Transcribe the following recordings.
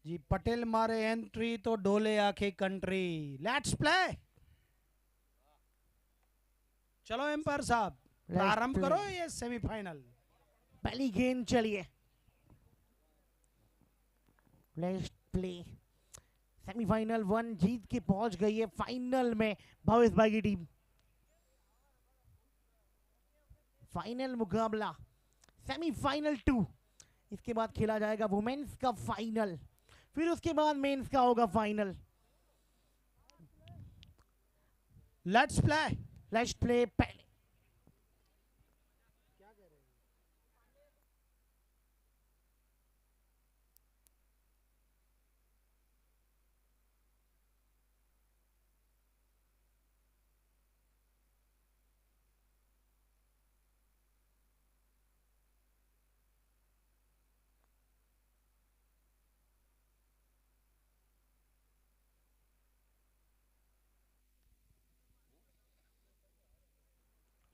जी पटेल मारे एंट्री तो डोले आखी कंट्री। Let's play. चलो एम्पायर साहब प्रारंभ करो ये सेमीफाइनल। पहली गेंद चलिए। Let's play. सेमीफाइनल 1 जीत के पहुंच गई है फाइनल में भवेश भाई की टीम। फाइनल मुकाबला सेमीफाइनल 2। इसके बाद खेला जाएगा वुमेन्स का फाइनल, फिर उसके बाद मेंस का होगा final. Let's play. Let's play. पहले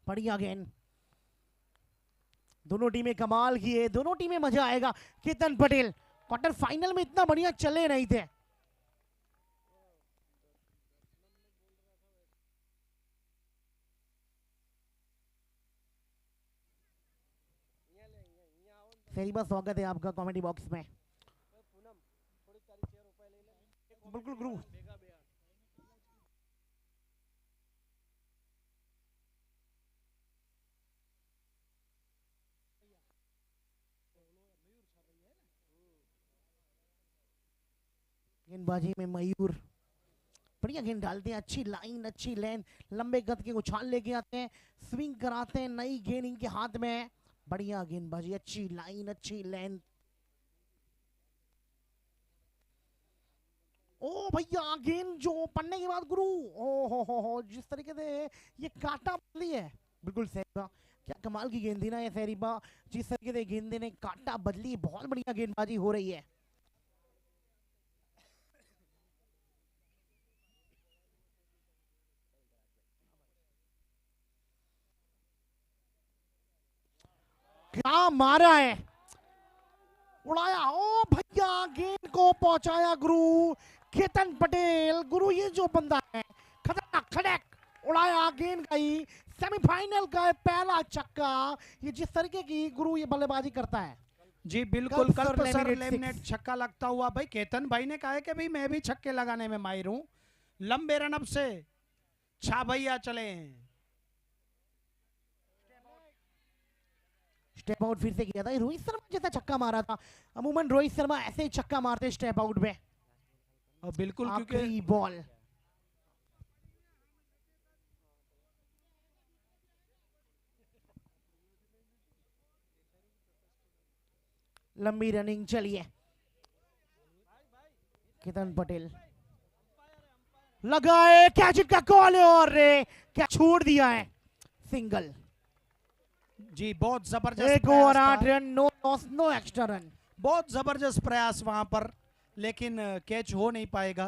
बढ़िया गेंद। दोनों टीमें कमाल की है, दोनों टीमें मजा आएगा। केतन पटेल क्वार्टर फाइनल में इतना बढ़िया चले नहीं थे। सेरिबा स्वागत है आपका कॉमेडी बॉक्स में। बिल्कुल गुरु। गेंदबाजी में मयूर बढ़िया गेंद डालते हैं, अच्छी लाइन अच्छी लेंथ, लंबे कद के उछाल लेके आते हैं, स्विंग कराते हैं, नई गेंद इनके हाथ में है। बढ़िया गेंदबाजी, अच्छी लाइन अच्छी लेंथ। ओ भैया गेंद जो पड़ने के बाद गुरु, ओ हो जिस तरीके से ये काटा बदली है। बिल्कुल सैरिबा, क्या कमाल की गेंद थी ना ये सैरिबा। जिस तरीके से गेंद ने काटा बदली, बहुत बढ़िया गेंदबाजी हो रही है। क्या मारा है, उड़ाया। ओ भैया गेंद को पहुंचाया गुरु केतन पटेल। गुरु ये जो बंदा है खतरनाक, खड़क उड़ाया गेंद गई। सेमीफाइनल का पहला छक्का। ये जिस तरीके की गुरु ये बल्लेबाजी करता है। जी बिल्कुल, कल सर लेमिनेट छक्का लगता हुआ भाई केतन भाई ने कहा है कि भाई मैं भी छक्के लगाने में माहिर हूं। लंबे रनअप से छा भैया चले हैं। स्टेप आउट फिर से किया था, रोहित शर्मा जैसा छक्का मारा था। अमूमन रोहित शर्मा ऐसे ही छक्का मारते स्टेप आउट में। और बिल्कुल क्योंकि बॉल लंबी रनिंग चलिए। केतन पटेल लगाए, कैच का कॉल है और क्या छोड़ दिया है, सिंगल। जी बहुत जबरदस्त, 1 over 8 run, no loss no extra run. बहुत जबरदस्त प्रयास वहां पर, लेकिन कैच हो नहीं पाएगा।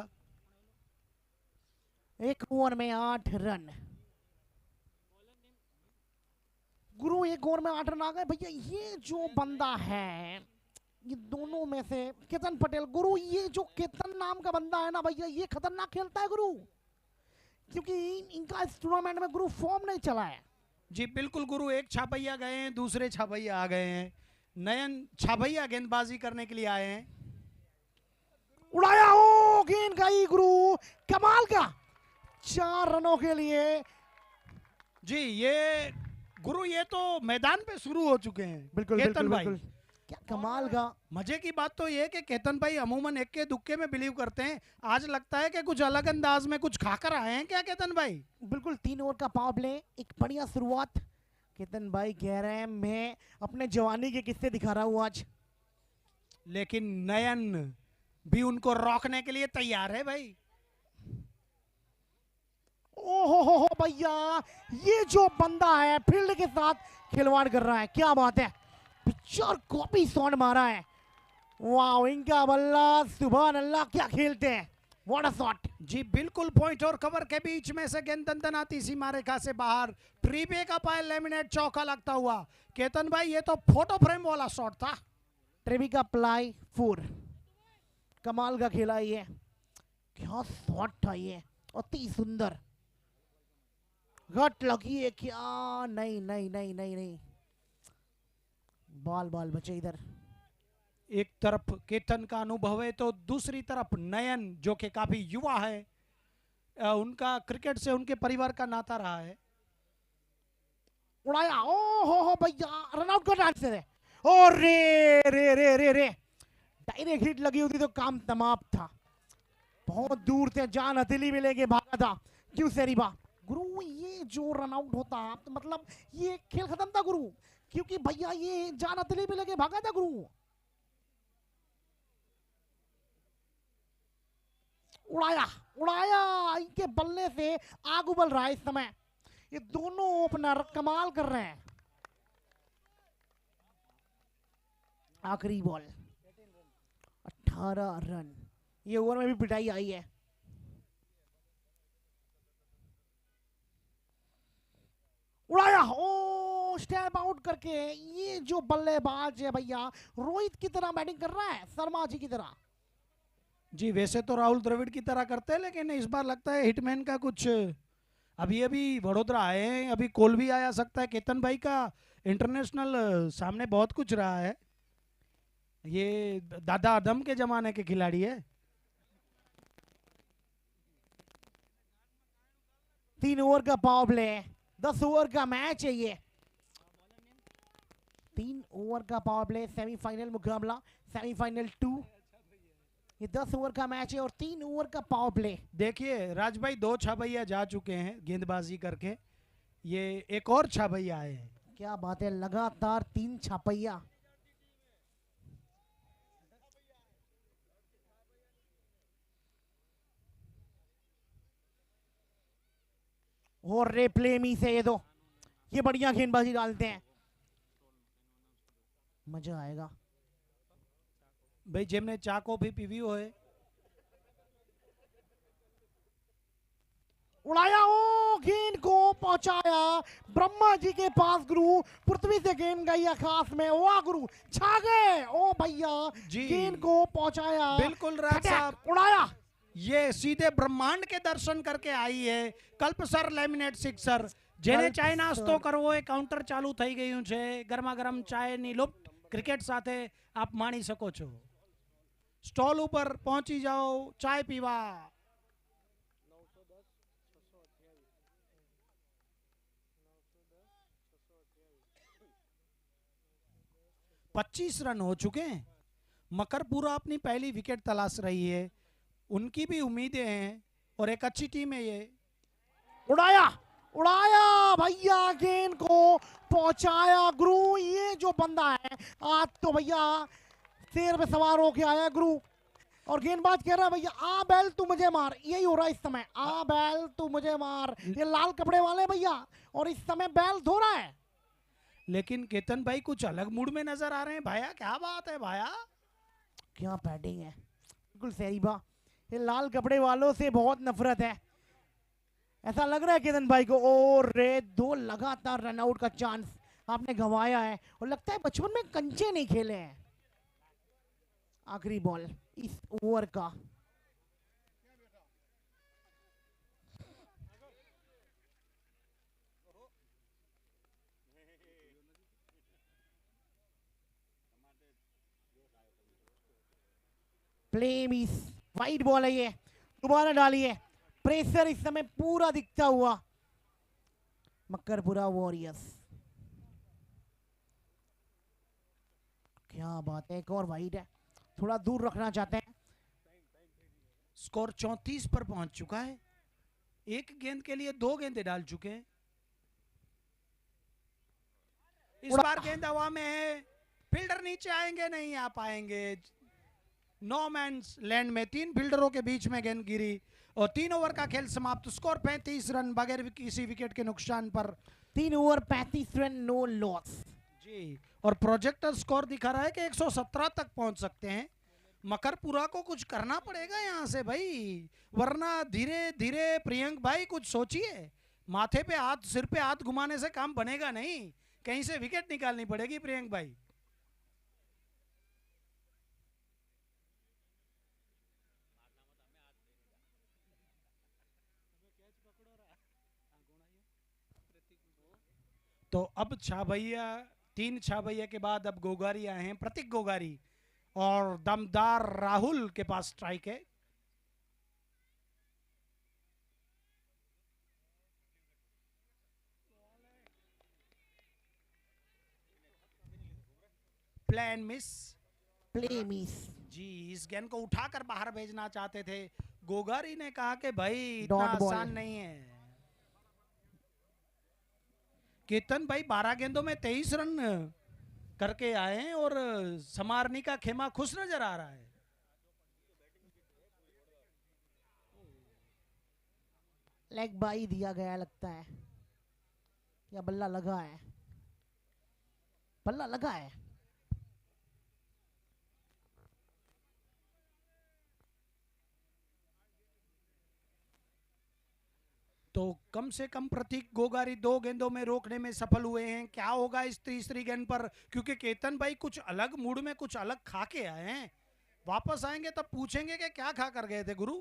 1 ओवर में 8 रन। गुरु 1 ओवर में 8 रन आ गए भैया। ये जो बंदा है, ये दोनों में से केतन पटेल, गुरु ये जो केतन नाम का बंदा है ना भैया, ये खतरनाक खेलता है गुरु। क्योंकि इनका इस टूर्नामेंट में गुरु फॉर्म नहीं चला है। जी बिल्कुल गुरु, एक छापैया गए हैं, दूसरे छापैया आ गए हैं। नयन छापैया गेंदबाजी करने के लिए आए हैं। उड़ाया, ओ गेंद गई गुरु, कमाल का 4 रनों के लिए। जी ये गुरु ये तो मैदान पे शुरू हो चुके हैं। बिल्कुल केतन बिल्कुल भाई, बिल्कुल, क्या कमाल का। मजे की बात तो ये कि केतन भाई अमूमन इक्के दुक्के में बिलीव करते हैं। आज लगता है कि कुछ अलग अंदाज में कुछ खाकर आए हैं क्या केतन भाई? बिल्कुल 3 ओवर का पावर प्ले, एक बढ़िया शुरुआत। केतन भाई कह रहे हैं मैं अपने जवानी के किस्से दिखा रहा हूं आज। लेकिन नयन भी उनको रोकने के लिए तैयार है भाई। ओहो भैया, ये जो बंदा है फील्ड के साथ खिलवाड़ कर रहा है, क्या बात है। पिक्चर कॉपी शॉट मारा है, वाह इनका बल्ला, सुभान अल्लाह, क्या खेलते हैं, व्हाट अ शॉट। जी बिल्कुल, पॉइंट और कवर के बीच में से गेंद दंदनाती सीमा रेखा से बाहर, ट्रीबे का पायल लेमिनेट चौका लगता हुआ। केतन भाई ये तो फोटो फ्रेम वाला शॉट था। ट्रेवी का प्लाई 4। कमाल का खेला ये, क्या शॉट था ये, अति सुंदर। गट लगी है क्या? नहीं नहीं नहीं नहीं नहीं, बॉल बॉल बचे इधर। एक तरफ केतन का अनुभव है तो दूसरी तरफ नयन जो कि काफी युवा है, उनका क्रिकेट से उनके परिवार का नाता रहा है। उड़ाया, ओ हो भैया, रन आउट का चांस है। ओ रे रे रे रे रे, डायरेक्ट हिट लगी होती तो काम तमाम था। बहुत दूर से जान हथेली में लेके भागा था क्यों सेरिबा। गुरु ये जो रन आउट होता तो मतलब ये खेल खत्म था गुरु, क्योंकि भैया ये जान हथेली में लेके भागा था गुरु। उड़ाया उड़ाया, इनके बल्ले से आग उबल रहा है इस समय। ये दोनों ओपनर कमाल कर रहे हैं। आखिरी बॉल, 18 रन। ये ओवर में भी पिटाई आई है। उड़ाया, ओ स्टेप आउट करके। ये जो बल्लेबाज है भैया, रोहित की तरह बैटिंग कर रहा है, शर्मा जी की तरह। जी वैसे तो राहुल द्रविड़ की तरह करते हैं, लेकिन इस बार लगता है हिटमैन का कुछ, अभी अभी वडोदरा आए हैं, अभी कॉल भी आया सकता है। केतन भाई का इंटरनेशनल सामने बहुत कुछ रहा है, ये दादा आदम के जमाने के खिलाड़ी है। 3 ओवर का पावर प्ले, 10 ओवर का मैच है ये। 3 ओवर का पावर प्ले, सेमीफाइनल मुकाबला, सेमीफाइनल 2। ये 10 ओवर का मैच है और 3 ओवर का पावर प्ले। देखिए राज भाई, 2 छाबैया जा चुके हैं गेंदबाजी करके, ये एक और छाबैया आए हैं। क्या बात है, लगातार 3 छापैया। और रिप्ले मी से ये बढ़िया गेंदबाजी डालते हैं, मजा आएगा भाई। जेमने चा कॉफी पीवी हो है। उड़ाया, ओ गेंद को पहुंचाया ब्रह्मा जी के पास गुरु। पृथ्वी से गेंद गई आकाश में, वाह गुरु, छा गए। ओ भैया, गेंद को पहुंचाया। बिल्कुल राज साहब, उड़ाया, ये सीधे ब्रह्मांड के दर्शन करके आई है। कल्प सर लेमिनेट सिक्सर जेने चाय नास्तो करवो है, काउंटर चालू થઈ ગયું છે। ગરમા ગરમ ચાયની લુપ્ત ક્રિકેટ સાથે આપ માણી શકો છો। સ્ટોલ ઉપર પહોંચી જાઓ ચાય પીવા। 25 रन हो चुके हैं। मकरपुरा अपनी पहली विकेट तलाश रही है, उनकी भी उम्मीदें हैं और एक अच्छी टीम है ये। उड़ाया उड़ाया भैया, गेंद को पहुंचाया गुरु। ये जो बंदा है आज तो भैया शेर पे सवार होके आया गुरु। और गेंदबाज कह रहा है भैया, आ बैल तू मुझे मार। यही हो रहा है इस समय, आ बैल तू मुझे मार। ये लाल कपड़े वाले भैया, और इस समय बैल धो रहा है। लेकिन केतन भाई कुछ अलग मूड में नजर आ रहे हैं। भाया क्या बात है भाया, क्या बैटिंग है। बिल्कुल सहीबा, ये लाल कपड़े वालों से बहुत नफरत है, ऐसा लग रहा है केतन भाई को। और रे 2 लगातार रनआउट का चांस आपने गंवाया है, और लगता है बचपन में कंचे नहीं खेले हैं। आखिरी बॉल इस ओवर का। प्ले मिस, वाइड बॉल है ये, दोबारा डालिए। प्रेशर इस समय पूरा दिखता हुआ मकरपुरा वॉरियर्स। क्या बात है, एक और वाइड है, थोड़ा दूर रखना चाहते हैं। स्कोर 34 पर पहुंच चुका है। एक गेंद के लिए 2 गेंदें डाल चुके हैं। इस बार गेंद हवा में है, फील्डर नीचे आएंगे नहीं आ पाएंगे। नो मैंस लैंड में 3 फील्डरों के बीच में गेंद गिरी और 3 ओवर का खेल समाप्त। स्कोर 35 रन बगैर किसी विकेट के नुकसान पर। 3 ओवर 35 रन, नो लॉस जी। और प्रोजेक्टर स्कोर दिखा रहा है कि 117 तक पहुंच सकते हैं। मकरपुरा को कुछ करना पड़ेगा यहां से भाई, वरना धीरे धीरे प्रियंक भाई कुछ सोचिए। माथे पे हाथ, सिर पे हाथ घुमाने से काम बनेगा नहीं, कहीं से विकेट निकालनी पड़ेगी प्रियंक भाई। तो अब छाभैया, 3 छाभैया के बाद अब गोगारी आए हैं, प्रतीक गोगारी, और दमदार राहुल के पास स्ट्राइक है। Plan miss, play miss. जी इस गेंद को उठाकर बाहर भेजना चाहते थे, गोगारी ने कहा कि भाई इतना डॉट बॉल। आसान नहीं है। केतन भाई 12 गेंदों में 23 रन करके आए हैं और समारनी का खेमा खुश नजर आ रहा है। लेग बाई दिया गया लगता है, या बल्ला लगा है? बल्ला लगा है। तो कम से कम प्रतीक गोगारी 2 गेंदों में रोकने में सफल हुए हैं। क्या होगा इस तीसरी गेंद पर, क्योंकि केतन भाई कुछ अलग मूड में कुछ अलग खा के आए हैं। वापस आएंगे तब पूछेंगे कि क्या खा कर गए थे गुरु।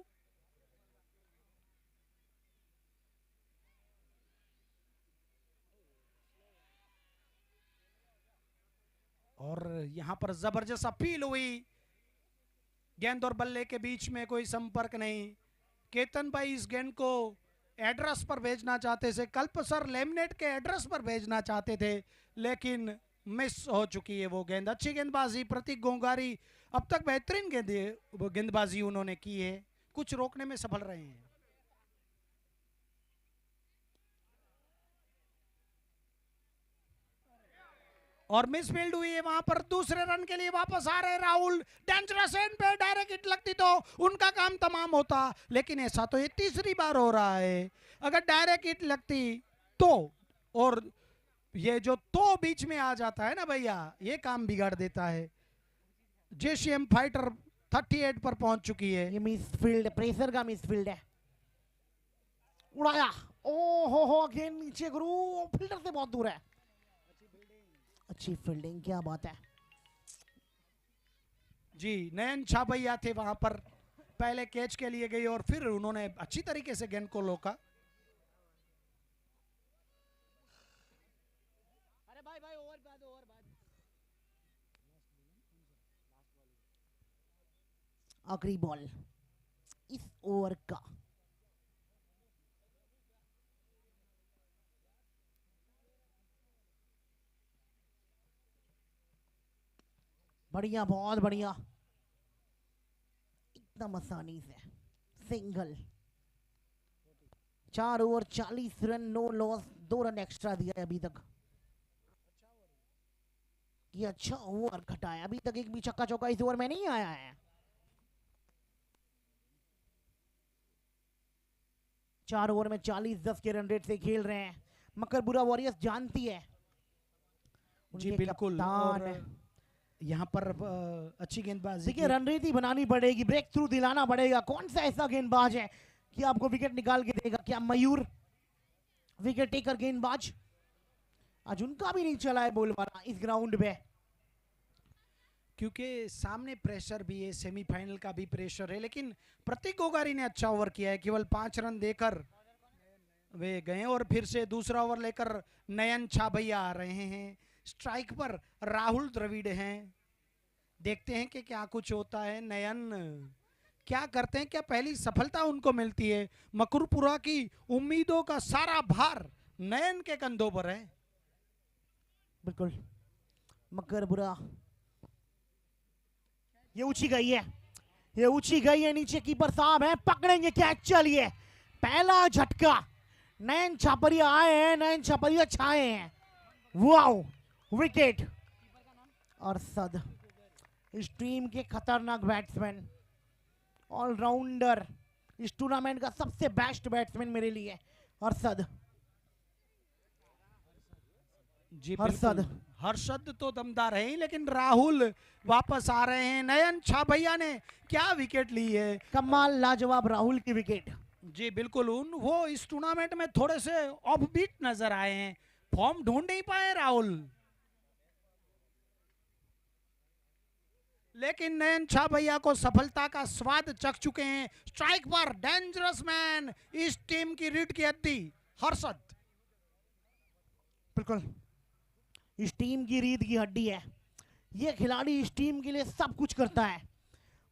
और यहां पर जबरदस्त अपील हुई, गेंद और बल्ले के बीच में कोई संपर्क नहीं। केतन भाई इस गेंद को एड्रेस पर भेजना चाहते थे, कल्पसर लेमिनेट के एड्रेस पर भेजना चाहते थे, लेकिन मिस हो चुकी है वो गेंद। अच्छी गेंदबाजी प्रतीक गोगारी, अब तक बेहतरीन गेंदबाजी उन्होंने की है, कुछ रोकने में सफल रहे हैं। और मिस फील्ड हुई है वहां पर। दूसरे रन के लिए वापस आ रहे राहुल, डेंजरस एंड पे डायरेक्ट हिट लगती तो उनका काम तमाम होता, लेकिन ऐसा तो ये तीसरी बार हो रहा है। अगर डायरेक्ट हिट लगती तो, और ये जो तो बीच में आ जाता है ना भैया, ये काम बिगाड़ देता है। जेसीएम फाइटर 38 पर पहुंच चुकी है। ये मिसफील्ड, प्रेशर का मिसफील्ड है। उड़ाया, ओ हो गेंद नीचे गुरु, फील्डर से बहुत दूर है। अच्छी फील्डिंग, क्या बात है। जी नयन छाभैया थे वहां पर, पहले कैच के लिए गई और फिर उन्होंने अच्छी तरीके से गेंद को रोका। अरे भाई भाई ओवर बाद। आखिरी बॉल इस ओवर का। बढ़िया, बहुत बढ़िया, एकदम आसानी से single. 4 over 40 run, no loss, 2 run extra दिया है अभी तक। ये अच्छा ओवर घटाया, अभी तक एक भी छक्का चौका इस ओवर में नहीं आया है। 4 ओवर में 40-10 के रन रेट से खेल रहे हैं। मकरपुरा वॉरियर्स जानती है। जी बिल्कुल, और यहाँ पर अच्छी गेंदबाजी। देखिए रन रेट ही बनानी पड़ेगी, ब्रेक थ्रू दिलाना पड़ेगा। कौन सा ऐसा गेंदबाज है कि आपको विकेट निकाल के देगा? क्या मयूर विकेट टेकर गेंदबाज? आज उनका भी नहीं चला है बोलबाला इस ग्राउंड पे, क्योंकि सामने प्रेशर भी है, सेमीफाइनल का भी प्रेशर है। लेकिन प्रतीक गोगारी ने अच्छा ओवर किया है, केवल 5 रन देकर वे गए और फिर से दूसरा ओवर लेकर नयन छाभैया आ रहे हैं। स्ट्राइक पर राहुल द्रविड़ हैं, देखते हैं कि क्या कुछ होता है। नयन क्या करते हैं, क्या पहली सफलता उनको मिलती है? मकरपुरा की उम्मीदों का सारा भार नयन के कंधों पर है। बिल्कुल, मकरपुरा ये ऊंची गई है, ये ऊंची गई है, नीचे कीपर साहब है, पकड़ेंगे कैच। चलिए पहला झटका, नयन छापरिया आए हैं, नयन छापरिया छाए हैं। Wow, wicket. और सद इस टीम के खतरनाक बैट्समैन, ऑलराउंडर, इस टूर्नामेंट का सबसे बेस्ट बैट्समैन मेरे लिए हर्षद। जी हर्षद, हर्षद तो दमदार है ही, लेकिन राहुल वापस आ रहे हैं। नयन छाभैया ने क्या विकेट ली है, कमाल, लाजवाब राहुल की विकेट। जी बिल्कुल, वो इस टूर्नामेंट में थोड़े से ऑफ बीट नजर आए हैं, फॉर्म ढूंढ नहीं पाए राहुल। लेकिन नयन छाभैया को सफलता का स्वाद चख चुके हैं। स्ट्राइक पर डेंजरस मैन, इस टीम की रीढ़ की हड्डी हर्षद। बिल्कुल इस टीम की रीढ़ की हड्डी है। ये खिलाड़ी इस टीम के लिए सब कुछ करता है।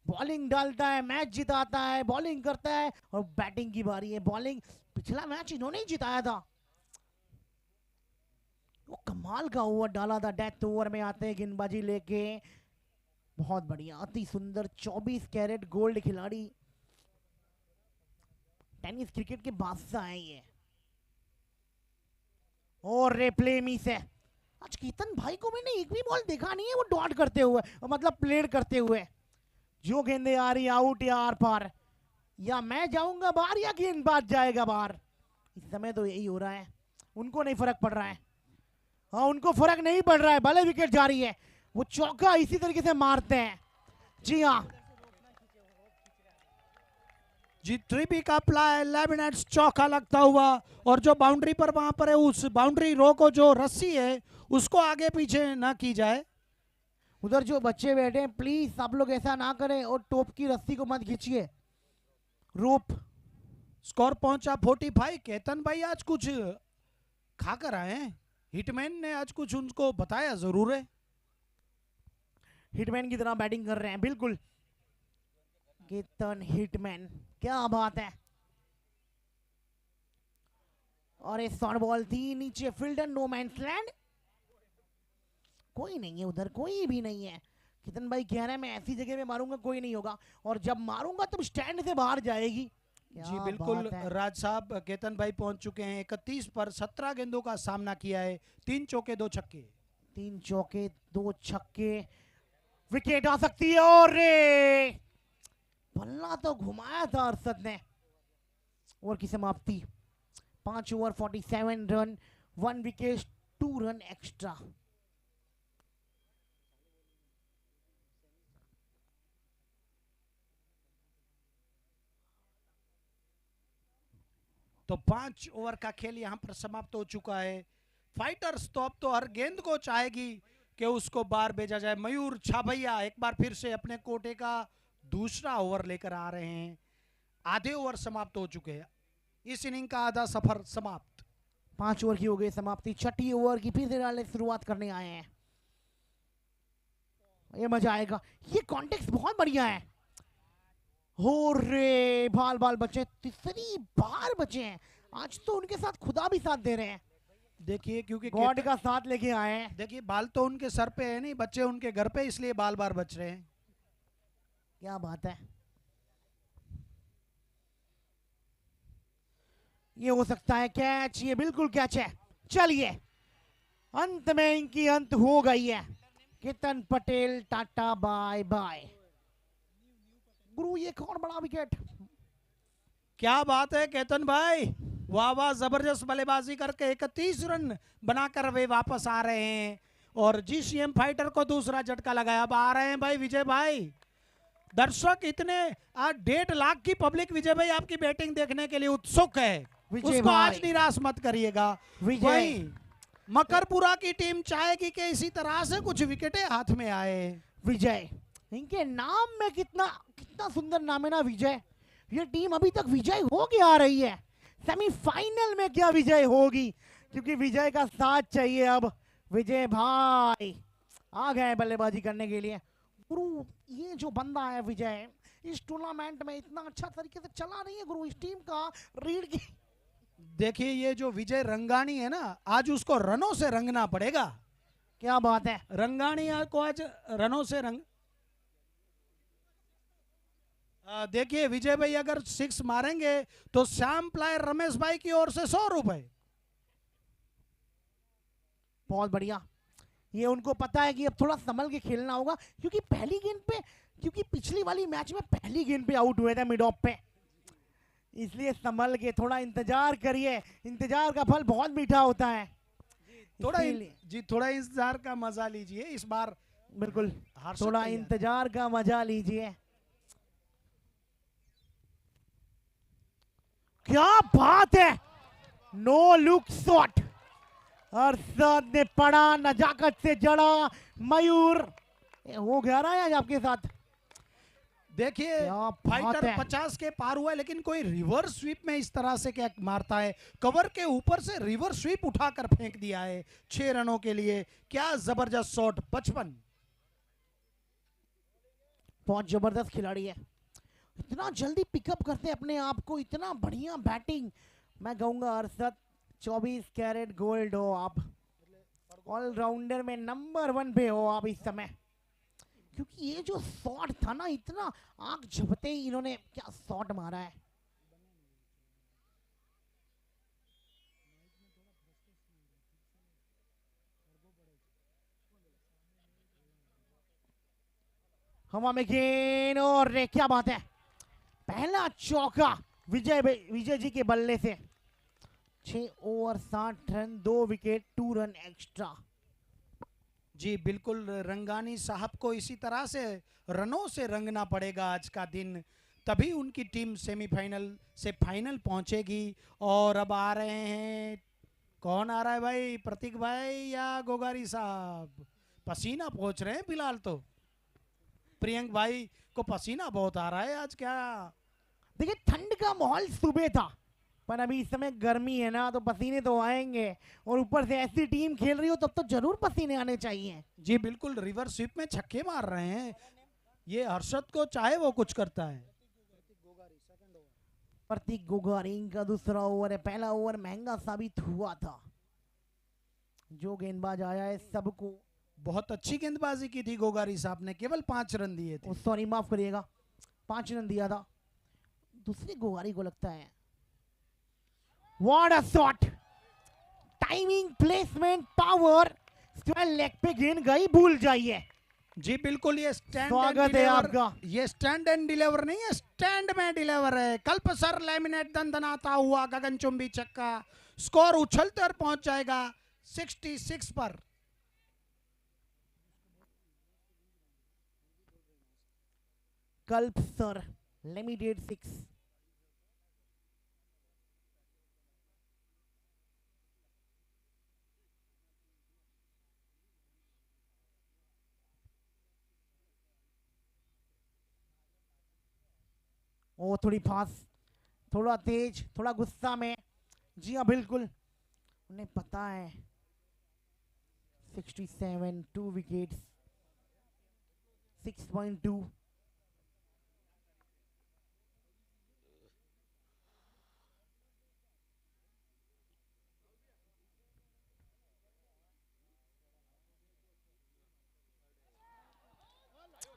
बॉलिंग डालता है, मैच जिताता है, बॉलिंग करता है, और बैटिंग की बारी है। बॉलिंग पिछला मैच इन्होंने ही जिताया था, वो कमाल का ओवर डाला था। डेथ ओवर में आते हैं गेंदबाजी लेके। बहुत बढ़िया, अति सुंदर 24 कैरेट गोल्ड खिलाड़ी, टेनिस क्रिकेट के बादशाह हैं ये। और रिप्ले मिस है। आज केतन भाई को मैंने एक भी बॉल देखा नहीं है वो डॉट करते हुए, मतलब प्लेड करते हुए। जो गेंदे आ रही आउट या आर पार, या मैं जाऊंगा बाहर या गेंदबाज जाएगा बाहर। इस समय तो यही हो रहा है, उनको नहीं फर्क पड़ रहा है। हाँ, उनको फर्क नहीं पड़ रहा है, भले विकेट जा रही है, वो चौका इसी तरीके से मारते हैं। जी हाँ जी, ट्रिपी का प्लाई 11 चौका लगता हुआ, और जो बाउंड्री पर वहां पर है उस बाउंड्री रो को जो रस्सी है उसको आगे पीछे ना की जाए। उधर जो बच्चे बैठे हैं प्लीज आप लोग ऐसा ना करें, और टोप की रस्सी को मत खींचिए, रोप। स्कोर पहुंचा 45। केतन भाई आज कुछ खा कर आए हैं, हिटमैन ने आज कुछ उनको बताया जरूर है। हिटमैन की तरह बैटिंग कर रहे हैं, बिल्कुल केतन हिटमैन, क्या बात है। और एक शॉर्ट बॉल थी नीचे, फील्डर नो मैंस लैंड, कोई नहीं है उधर, कोई भी नहीं है। केतन भाई कह रहे हैं मैं ऐसी जगह में मारूंगा कोई नहीं होगा, और जब मारूंगा तब स्टैंड से बाहर जाएगी। जी बिल्कुल राज साहब, केतन भाई पहुंच चुके हैं। 31 पर 17 गेंदों का सामना किया है, 3 चौके 2 छक्के। 3 चौके 2 छक्के, विकेट आ सकती है। और बल्ला तो घुमाया था अरशद ने। ओवर की समाप्ति, 5 over 47 run, 1 wicket 2 run extra. तो 5 ओवर का खेल यहां पर समाप्त हो चुका है। फाइटर्स तो अब तो हर गेंद को चाहेगी कि उसको बाहर भेजा जाए। मयूर छाभैया एक बार फिर से अपने कोटे का दूसरा ओवर लेकर आ रहे हैं। आधे ओवर समाप्त हो चुके हैं, इस इनिंग का आधा सफर समाप्त। 5 ओवर की हो गई समाप्ति, छठी ओवर की फिर से डाले शुरुआत करने आए हैं। ये मजा आएगा, ये कॉन्टेक्स्ट बहुत बढ़िया है। हो रे बाल बाल बचे, तीसरी बार बचे हैं आज तो, उनके साथ खुदा भी साथ दे रहे हैं। देखिए क्योंकि गॉड का साथ लेके आए हैं। देखिए बाल तो उनके सर पे है नहीं, बच्चे उनके घर पे, इसलिए बाल बार बच रहे हैं। क्या बात है, ये हो सकता है कैच, ये बिल्कुल कैच है। चलिए अंत में इनकी अंत हो गई है। Ketan Patel tata bye bye. गुरु ये कौन बड़ा विकेट, क्या बात है केतन भाई, वाह वाह, जबरदस्त बल्लेबाजी करके 31 रन बनाकर वे वापस आ रहे हैं, और जीसीएम फाइटर को दूसरा झटका लगाया। अब आ रहे हैं भाई विजय भाई। दर्शक इतने 1.5 लाख की पब्लिक विजय भाई आपकी बैटिंग देखने के लिए उत्सुक है, उसको आज निराश मत करिएगा। भाई मकरपुरा की टीम चाहेगी कि इसी तरह से कुछ विकेटें हाथ में आए। विजय, इनके नाम में कितना कितना सुंदर नाम है ना विजय। ये टीम अभी तक विजय हो के आ रही है, सेमीफाइनल में क्या विजय होगी, क्योंकि विजय का साथ चाहिए। अब विजय भाई आ गए बल्लेबाजी करने के लिए। गुरु ये जो बंदा है विजय, इस टूर्नामेंट में इतना अच्छा तरीके से चला नहीं है गुरु, इस टीम का रीढ़ की। देखिए ये जो विजय रंगानी है ना, आज उसको रनों से रंगना पड़ेगा। क्या बात है, रंगानी को आज रनों से रंग। देखिए विजय भाई अगर 6 मारेंगे तो श्याम प्लायर रमेश भाई की ओर से 100 रुपए। बहुत बढ़िया, ये उनको पता है कि अब थोड़ा संभल के खेलना होगा, क्योंकि पहली गेंद पे, क्योंकि पिछली वाली मैच में पहली गेंद पे आउट हुए थे मिड ऑफ पे, इसलिए संभल के थोड़ा इंतजार करिए। इंतजार का फल बहुत मीठा होता है। थोड़ा इंतजार का मजा लीजिए इस बार, बिल्कुल थोड़ा इंतजार का मजा लीजिए। क्या बात है, नो लुक शॉट, अरशद ने पड़ा, नजाकत से जड़ा। मयूर हो गया रहा है आज आपके साथ। देखिए क्या बात फाइटर है। 50 के पार हुआ है, लेकिन कोई रिवर्स स्वीप में इस तरह से क्या मारता है, कवर के ऊपर से रिवर्स स्वीप उठाकर फेंक दिया है 6 रनों के लिए। क्या जबरदस्त शॉट 55। बहुत जबरदस्त खिलाड़ी है, इतना जल्दी पिकअप करते हैं अपने आप को, इतना बढ़िया बैटिंग। मैं कहूंगा अरशद 24 कैरेट गोल्ड हो आप, ऑलराउंडर में नंबर 1 पे हो आप इस समय। क्योंकि ये जो शॉट था ना, इतना आंख झपते ही इन्होंने क्या शॉट मारा है। हवा में गेंद और रे, क्या बात है, पहला चौका विजय जी के बल्ले से। 6 over 60 run, 2 wicket, 2 run extra. जी बिल्कुल, रंगानी साहब को इसी तरह से रनों से रंगना पड़ेगा आज का दिन, तभी उनकी टीम सेमीफाइनल से फाइनल पहुंचेगी। और अब आ रहे हैं, कौन आ रहा है भाई, प्रतीक भाई या गोगारी साहब? पसीना पहुंच रहे हैं फिलहाल तो, प्रियंक भाई को पसीना बहुत आ रहा है आज। क्या देखिए ठंड का माहौल सुबह था, पर अभी इस समय गर्मी है ना, तो पसीने तो आएंगे। और ऊपर से ऐसी टीम खेल रही हो तब तो जरूर पसीने आने चाहिए। जी बिल्कुल, रिवर्स स्वीप में छक्के मार रहे हैं ये हर्षद को चाहे वो कुछ करता है। प्रतीक गोगारी का दूसरा ओवर है, पहला ओवर महंगा साबित हुआ था। जो गेंदबाज आया है सबको, बहुत अच्छी गेंदबाजी की थी गोगारी साहब ने, केवल 5 रन दिए थे। सॉरी माफ करिएगा, 5 रन दिया था। दूसरी गोगारी को लगता है, what a shot, timing, placement, power, leg पे गेंद गई, भूल जाइए। जी बिल्कुल, ये स्टैंड स्वागत है आपका। ये स्टैंड एंड डिलीवर नहीं है, स्टैंड में डिलीवर है। कल्प सर लैमिनेट दंदनाता हुआ गगनचुंबी छक्का, स्कोर उछलते और पहुंच जाएगा 66 पर। कल्प सर लिमिटेड 6। ओ थोड़ी फास्ट, थोड़ा तेज, थोड़ा गुस्सा में। जी हाँ बिल्कुल, उन्हें पता है। 67, 2 विकेट्स, 6.2।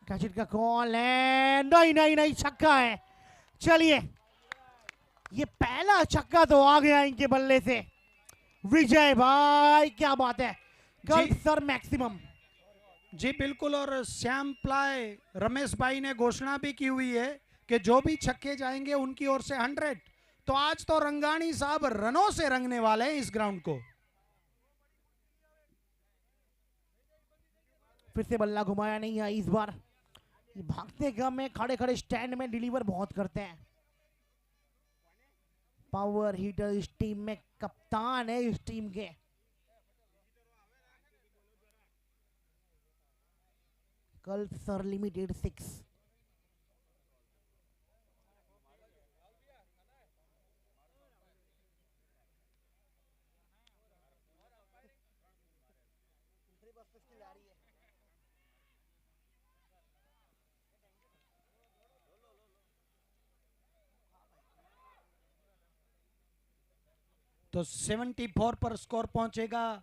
कैचिट का कॉल है, नहीं नहीं नहीं, छक्का है। चलिए, ये पहला छक्का तो आ गया इनके बल्ले से। विजय भाई क्या बात है, कल्प सर मैक्सिमम। जी बिल्कुल, और श्याम प्लाय रमेश भाई ने घोषणा भी की हुई है कि जो भी छक्के जाएंगे उनकी ओर से 100। तो आज तो रंगानी साहब रनों से रंगने वाले हैं इस ग्राउंड को। फिर से बल्ला घुमाया नहीं है इस बार। ये भागते कम है, खड़े खड़े स्टैंड में डिलीवर बहुत करते हैं। पावर हीटर इस टीम में, कप्तान है इस टीम के। कल्प सर लिमिटेड 6। तो 74 पर स्कोर पहुंचेगा।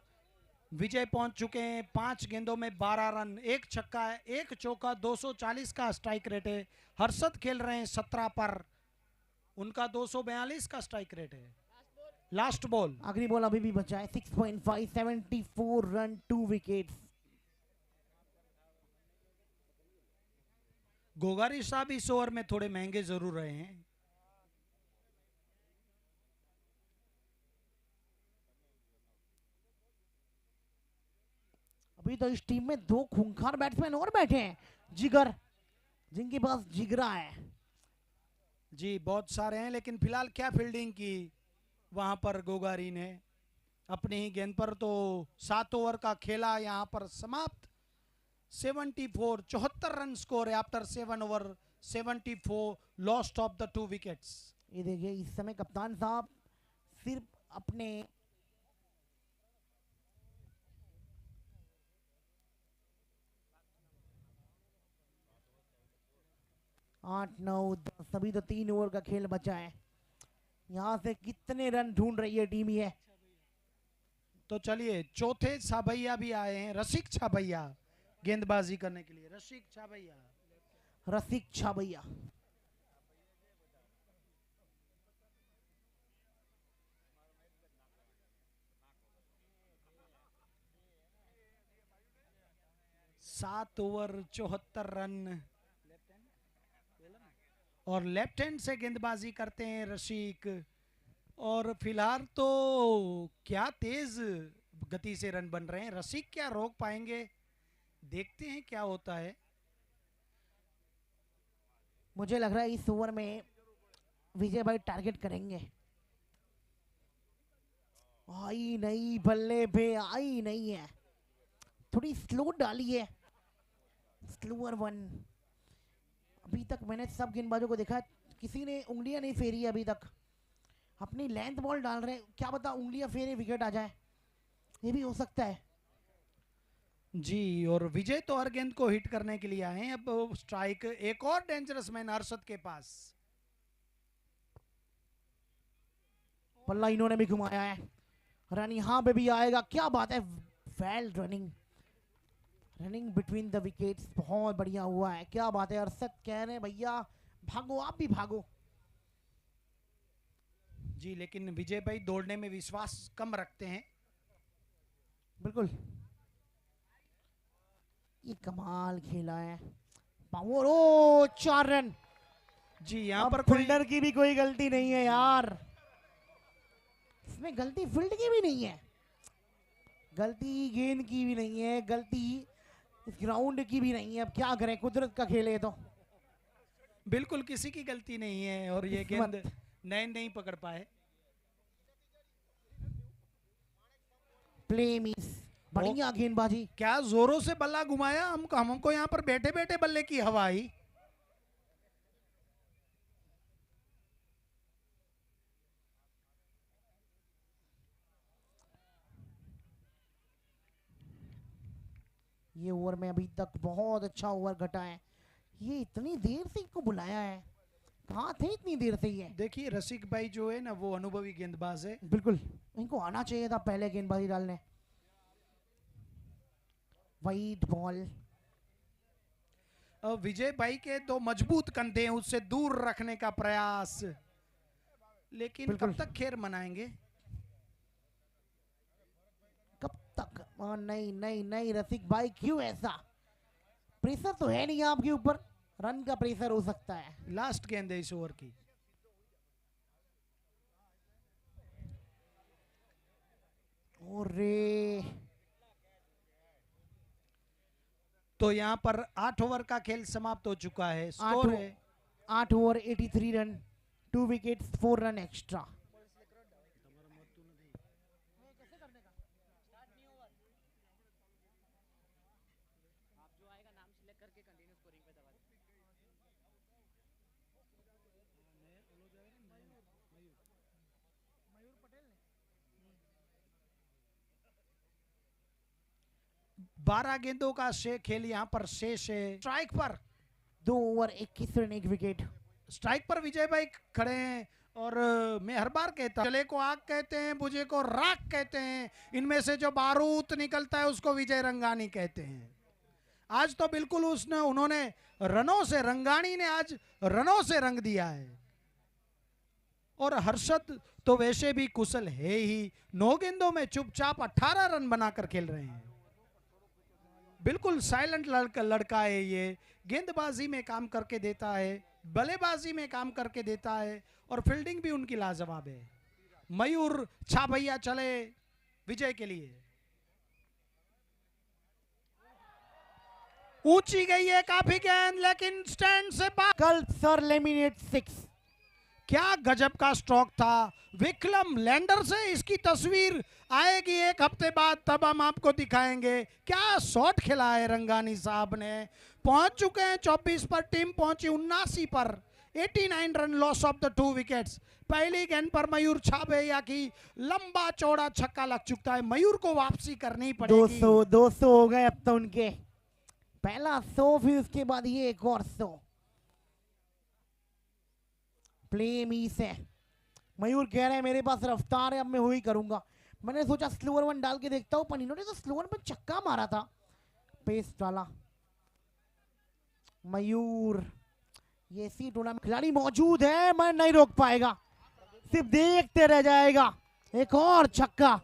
विजय पहुंच चुके हैं 5 गेंदों में 12 रन, 1 छक्का है, 1 चौका, 240 का स्ट्राइक रेट है। हर्षद खेल रहे हैं 17 पर, उनका 242 का स्ट्राइक रेट है। लास्ट बॉल, आखिरी बॉल अभी भी बचा है। 6.5, 74 रन, 2 विकेट्स। गोगारी साहब इस ओवर में थोड़े महंगे जरूर रहे हैं। अभी तो इस टीम में 2 खूंखार बैट्समैन और बैठे हैं, जिगर, जिनके पास जिगरा है। जी बहुत सारे हैं, लेकिन फिलहाल क्या फील्डिंग की वहां पर गोगारी ने अपनी ही गेंद पर। तो 7 ओवर का खेला यहां पर समाप्त। 74 74 रन स्कोर है after 7 over 74 lost of the 2 wickets. ये देखिए इस समय कप्तान साहब सिर्फ अपने आठ नौ सभी तो 3 ओवर का खेल बचा है। यहाँ से कितने रन ढूंढ रही है टीम ये। तो चलिए चौथे छाभैया भी आए हैं, रसिक छाभैया गेंदबाजी करने के लिए। रसिक छाभैया, रसिक छाभैया। सात ओवर 74 रन और लेफ्ट हैंड से गेंदबाजी करते हैं रसिक। और फिलहाल तो क्या तेज गति से रन बन रहे हैं, रसिक क्या रोक पाएंगे, देखते हैं क्या होता है। मुझे लग रहा है इस ओवर में विजय भाई टारगेट करेंगे। आई नहीं बल्ले पे, आई नहीं है, थोड़ी स्लो डाली है, स्लोअर वन। अभी तक मैंने सब गेंदबाजों को देखा, किसी ने उंगलियां नहीं फेरी अभी तक, अपनी लेंथ बॉल डाल रहे हैं। क्या पता उंगलियां फेरे विकेट आ जाए, ये भी हो सकता है जी। और विजय तो हर गेंद को हिट करने के लिए आए हैं। अब स्ट्राइक, एक और डेंजरस मैन हर्षद के पास। पल्ला इन्होंने भी घुमाया है, रन यहाँ पे भी आएगा। क्या बात है, well running, running between the wickets बहुत बढ़िया हुआ है। क्या बात है, अरशद कह रहे हैं भैया भागो, आप भी भागो। जी लेकिन विजय भाई दौड़ने में विश्वास कम रखते हैं। बिल्कुल, ये कमाल खेला है, पावर। ओ 4 रन। जी यहाँ पर फील्डर की भी कोई गलती नहीं है यार, इसमें गलती फील्ड की भी नहीं है, गलती गेंद की भी नहीं है, गलती इस ग्राउंड की भी नहीं है। अब क्या करें, कुदरत का खेल है तो। बिल्कुल किसी की गलती नहीं है और ये गेंद नैन नहीं पकड़ पाए। प्ले मिस, बढ़िया गेंदबाजी। क्या जोरों से बल्ला घुमाया, हमको यहाँ पर बैठे बैठे बल्ले की हवा आई। ये ओवर में अभी तक बहुत अच्छा ओवर घटा है। ये इतनी देर से इनको बुलाया है, कहाँ थे इतनी देर से ये। देखिए रसिक भाई जो है ना वो अनुभवी गेंदबाज है। बिल्कुल, इनको आना चाहिए था पहले गेंदबाजी डालने। वाइड बॉल, विजय भाई के दो मजबूत कंधे हैं, उससे दूर रखने का प्रयास, लेकिन कब तक खेर मनाएंगे, कब तक। नहीं नहीं नहीं रसिक भाई, क्यों ऐसा, प्रेशर तो है नहीं आपके ऊपर, रन का प्रेशर हो सकता है। लास्ट गेंद है इस ओवर की। ओरे, तो यहाँ पर 8 ओवर का खेल समाप्त हो चुका है। स्कोर है 8 over 83 run, 2 wickets 4 run extra. बारह गेंदों का खेल यहाँ पर शेष है। स्ट्राइक पर 2 ओवर 21 रन 1 विकेट। स्ट्राइक पर विजय भाई खड़े हैं और मैं हर बार कहता हूं, जले को आग कहते हैं, बुझे को राख कहते हैं, इनमें से जो बारूद निकलता है उसको विजय रंगानी कहते हैं। आज तो बिल्कुल उन्होंने रनों से, रंगानी ने आज रनों से रंग दिया है। और हर्षद तो वैसे भी कुशल है ही, 9 गेंदों में चुपचाप 18 रन बनाकर खेल रहे हैं। बिल्कुल साइलेंट लड़का है ये, गेंदबाजी में काम करके देता है, बल्लेबाजी में काम करके देता है और फील्डिंग भी उनकी लाजवाब है। मयूर छाभैया चले विजय के लिए। ऊंची गई है काफी गेंद, लेकिन स्टैंड से बाहर। कल सर लेमिनेट 6। क्या गजब का स्ट्रोक था। विक्रम लैंडर से इसकी तस्वीर आएगी एक हफ्ते बाद, तब हम आपको दिखाएंगे। क्या शॉट खेला है रंगानी साहब ने। पहुंच चुके हैं 24 पर, टीम पहुंची 79 पर। 89 run loss of the 2 wickets. पहली गेंद पर मयूर छाबैया की लंबा चौड़ा छक्का लग चुका है। मयूर को वापसी करनी पड़ेगी। 200 हो गए अब तो उनके। पहला 100, फिर उसके बाद ये एक और 100। प्ले मी से मयूर कह रहे हैं मेरे पास रफ्तार है, अब मैं वही करूंगा। मैंने सोचा स्लोअर वन डाल के देखता हूं, पर इन्होंने तो स्लोअर में छक्का मारा था, पेस डाला। मयूर, ये सी टूर्नामेंट खिलाड़ी मौजूद है, मैं नहीं रोक पाएगा, सिर्फ देखते रह जाएगा। एक और छक्का।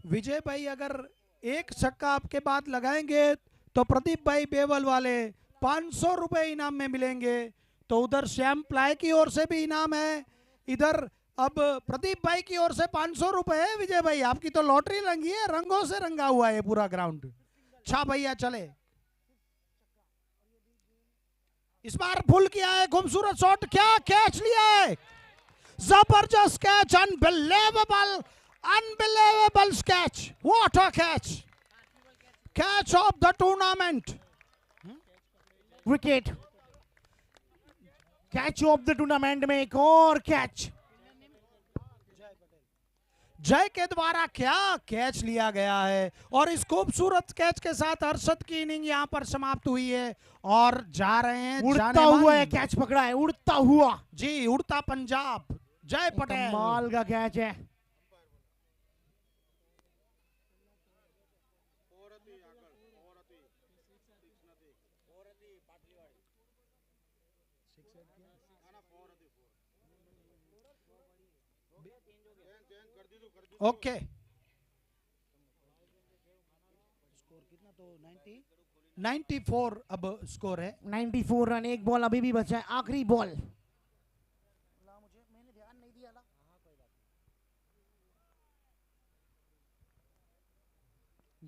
विजय भाई अगर एक छक्का आपके बाद लगाएंगे तो प्रदीप भाई बेवल वाले 500 रुपए इनाम में मिलेंगे। तो उधर श्याम प्लाई की ओर से भी इनाम है, इधर अब प्रदीप भाई की ओर से 500 रुपए है। विजय भाई आपकी तो लॉटरी लगी है, रंगों से रंगा हुआ है पूरा ग्राउंड। छा भैया चले, इस बार फुल किया है, खूबसूरत शॉट, क्या कैच लिया है, जबरदस्त catch, unbelievable, unbelievable catch, what a catch, catch of the tournament, wicket. Catch of the tournament में एक और कैच। जय के द्वारा क्या कैच लिया गया है। और इस खूबसूरत कैच के साथ हर्षद की इनिंग यहां पर समाप्त हुई है और जा रहे हैं उड़ता हुआ है, कैच पकड़ा है, उड़ता हुआ जी, उड़ता पंजाब, जय पटेल। कमाल का कैच है। ओके, स्कोर कितना, तो 94 अब स्कोर है। 94 रन, एक बॉल अभी भी बचा है, आखिरी बॉल। मैंने ध्यान नहीं दिया ना।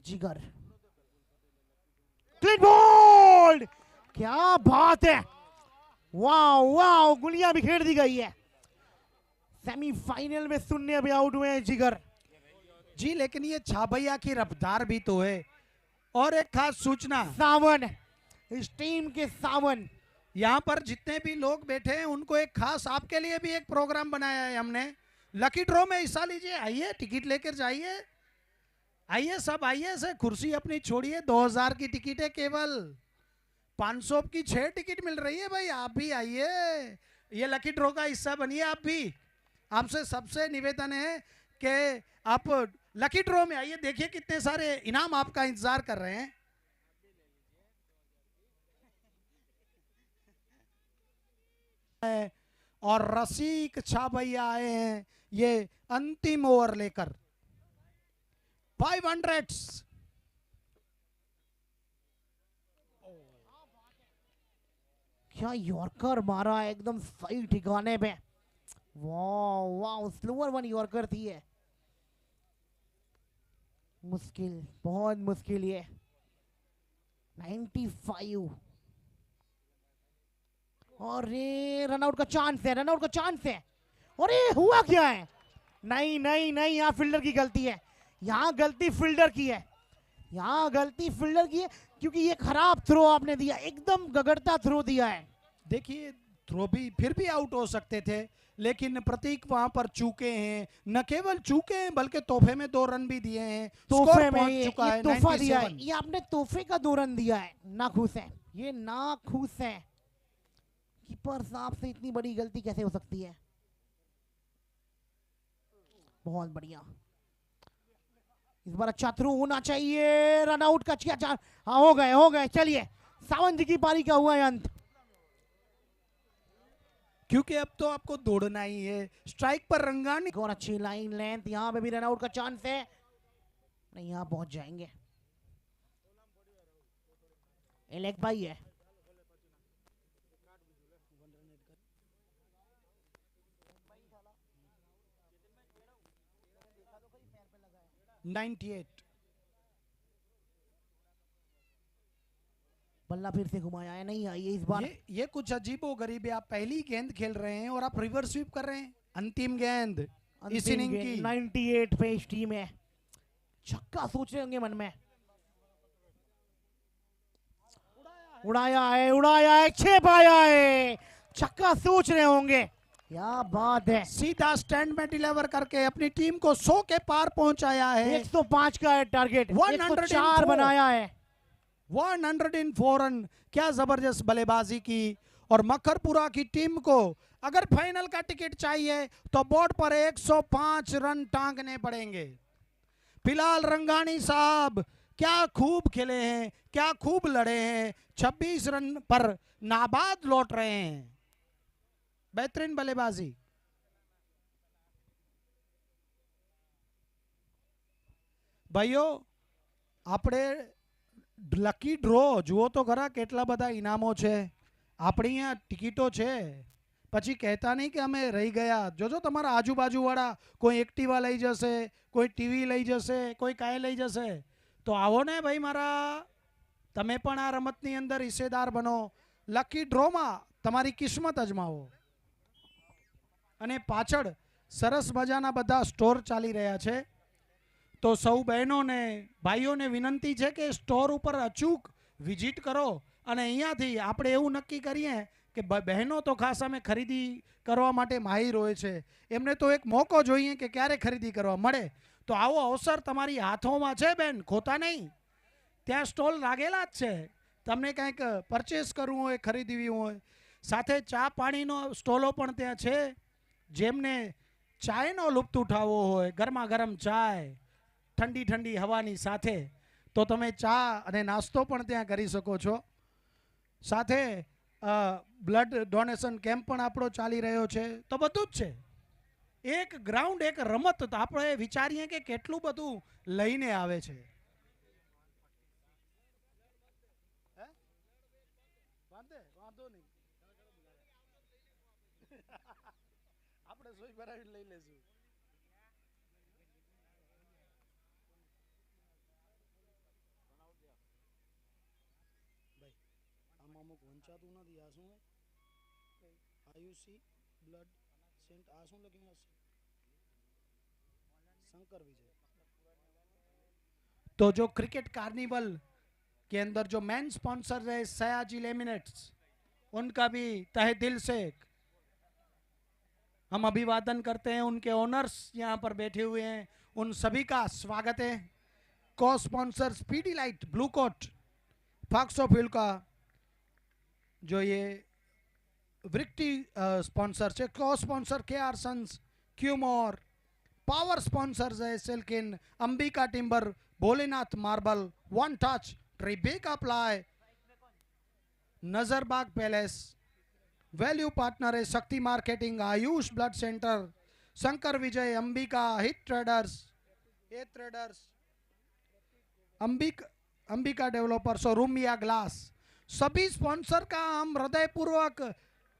जिगर, क्लीन बॉल, क्या बात है, वाह वाह, गुलियां बिखेर दी गई है। सेमीफाइनल में शून्य भी आउट हुए हैं जिगर जी, लेकिन ये छाबैया की रफ्तार भी तो है। और एक खास सूचना, सावन, इस टीम के सावन, यहाँ पर जितने भी लोग बैठे हैं उनको एक खास आपके लिए भी एक प्रोग्राम बनाया है हमने। लकी ड्रॉ में हिस्सा लीजिए, आइए टिकट लेकर जाइए, आइए सब आइए से, कुर्सी अपनी छोड़िए। 2000 की टिकट है केवल, 500 की 6 टिकट मिल रही है भाई, आप भी आइए, ये लकी ड्रॉ का हिस्सा बनिए आप भी। आपसे सबसे निवेदन है कि आप लकी ड्रॉ में आइए, देखिए कितने सारे इनाम आपका इंतजार कर रहे हैं। और रसिक छाबैया आए हैं ये अंतिम ओवर लेकर 500। क्या यॉर्कर मारा है, एकदम सही ठिकाने पे, वाह वाह, स्लोअर वन यॉर्कर थी है। मुश्किल, बहुत मुश्किल ये। 95, और ये रनआउट का चांस है, रनआउट का चांस है। और ये हुआ क्या है, नहीं नहीं नहीं, यहाँ फील्डर की गलती है, यहाँ गलती फील्डर की है, यहाँ गलती फील्डर की है, क्योंकि ये खराब थ्रो आपने दिया, एकदम गगड़ता थ्रो दिया है। देखिए थ्रो भी फिर भी आउट हो सकते थे, लेकिन प्रतीक वहां पर चूके हैं, न केवल चूके हैं बल्कि तोहफे में 2 रन भी दिए हैं। तोहफे में पहुंच चुका है तोहफा दिया है, 97। ये आपने तोहफे का 2 रन दिया है, ना खुश है, ये ना खुश है। कीपर साहब से इतनी बड़ी गलती कैसे हो सकती है। बहुत बढ़िया, इस बार अच्छा थ्रो होना चाहिए, रन आउट का अच्छा, हाँ हो गए। चलिए सावंत जी की पारी का हुआ है अंत, क्योंकि अब तो आपको दौड़ना ही है। स्ट्राइक पर रंगानी, और अच्छी लाइन लेंथ, यहाँ पे भी रन आउट का चांस है, नहीं यहाँ पहुंच जाएंगे। एलेक भाई है, बल्ला फिर से घुमाया है, नहीं आई है इस बार। ये कुछ अजीबो गरीब है। आप पहली गेंद खेल रहे हैं और आप रिवर्स स्वीप कर रहे हैं। अंतिम गेंद इस इनिंग की। 98 पे इस टीम है। छक्का सोच रहे होंगे मन में। उड़ाया है, छह पाया है, छक्का सोच रहे होंगे। क्या बात है, सीधा स्टैंड में डिलीवर करके अपनी टीम को 100 के पार पहुंचाया है। 105 का है टारगेट, 104 104 बनाया है। 104 रन, क्या जबरदस्त बल्लेबाजी की। और मकरपुरा की टीम को अगर फाइनल का टिकट चाहिए तो बोर्ड पर 105 रन टांगने पड़ेंगे। फिलहाल रंगानी साहब क्या खूब खेले हैं, क्या खूब लड़े हैं। 26 रन पर नाबाद लौट रहे हैं। बेहतरीन बल्लेबाजी। ભાઈઓ આપણે લકી ડ્રો જુઓ તો ખરા કેટલા બધા ઇનામો છે। આપણી અહીંયા ટિકિટો છે, પછી કહેતા નહીં કે અમે રહી ગયા। જોજો તમારા આજુબાજુવાળા કોઈ એક્ટિવા લઈ જશે, કોઈ ટીવી લઈ જશે, કોઈ કાંઈ લઈ જશે। તો આવો ને ભાઈ મારા, તમે પણ આ રમતની અંદર હિસ્સેદાર બનો। લકી ડ્રોમાં તમારી કિસ્મત અજમાવો। અને પાછળ સરસ મજાના બધા સ્ટોર ચાલી રહ્યા છે। तो सौ बहनों ने भाईओं ने विनंती है कि स्टोर पर अचूक विजिट करो અને અહીંયાથી આપણે એવું નક્કી કરીએ કે બહેનો તો ખાસ અમે ખરીદી કરવા માટે માહિર હોય છે, એમને તો એક મોકો જોઈએ કે ક્યારે ખરીદી કરવા મળે। તો આવો અવસર તમારી હાથોમાં છે બેન, ખોતા નહીં। ત્યાં સ્ટોલ લાગેલા જ છે, તમને કંઈક પરચેસ કરવું હોય, ખરીદવી હોય, સાથે ચા પાણીનો સ્ટોલો પણ ત્યાં છે। જેમને ચાયનો લુપ્ત ઉઠાવવો હોય, ગરમા ગરમ ચાય ठंडी ठंडी हवानी साथे, तो तमे चा अने नास्तो पण त्यां करी सको छो। साथे ब्लड डोनेशन केम्प पण आपणो चाली रह्यो छे। तो बधुं ज छे, एक ग्राउंड एक रमत। तो आपणे विचारीए के केटलुं बधुं लईने आवे छे। आपणे सोई भरावी लई लेशुं। अमुक वंचातुं नथी। आ शुं आयुषी ब्लड सेंट आ शुं लखी हशे? शंकर विजय। तो जो क्रिकेट कार्निवल के अंदर जो मेन स्पॉन्सर है सयाजी लेमिनेट्स, उनका भी तहे दिल से हम अभिवादन करते हैं। उनके ओनर्स यहाँ पर बैठे हुए हैं, उन सभी का स्वागत है। Co sponsor speedy light blue coat फॉक्सोफिल का जो ये वृक्ति स्पॉन्सर है। Co sponsor K R sons क्यूमोर। पावर स्पॉन्सर्स है Silkin, Ambika timber, Bholenath marble, one touch, Tribeca ply, Nazarbagh palace. Value partner है Shakti marketing, Ayush blood centre, Shankar Vijay, Ambika, hit traders, A traders, Ambika developers और रूमिया ग्लास। सभी स्पॉन्सर का हम हृदयपूर्वक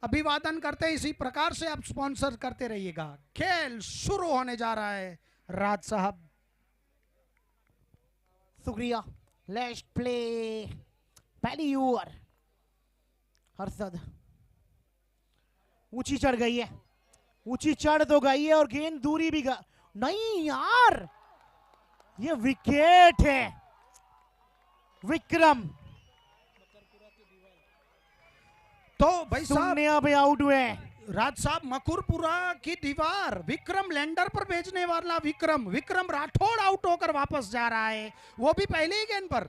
अभिवादन करते हैं। इसी प्रकार से आप स्पॉन्सर करते रहिएगा। खेल शुरू होने जा रहा है। राज साहब शुक्रिया। Let's play. पहली ओवर हर्षद ऊंची चढ़ गई है, ऊंची चढ़ तो गई है और गेंद दूरी भी नहीं यार, ये विकेट है। विक्रम तो भाई साहब पे आउट हुए। राज साहब मकुरपुरा की दीवार, विक्रम लैंडर पर भेजने वाला विक्रम राठौड़ आउट होकर वापस जा रहा है, वो भी पहली ही गेंद पर।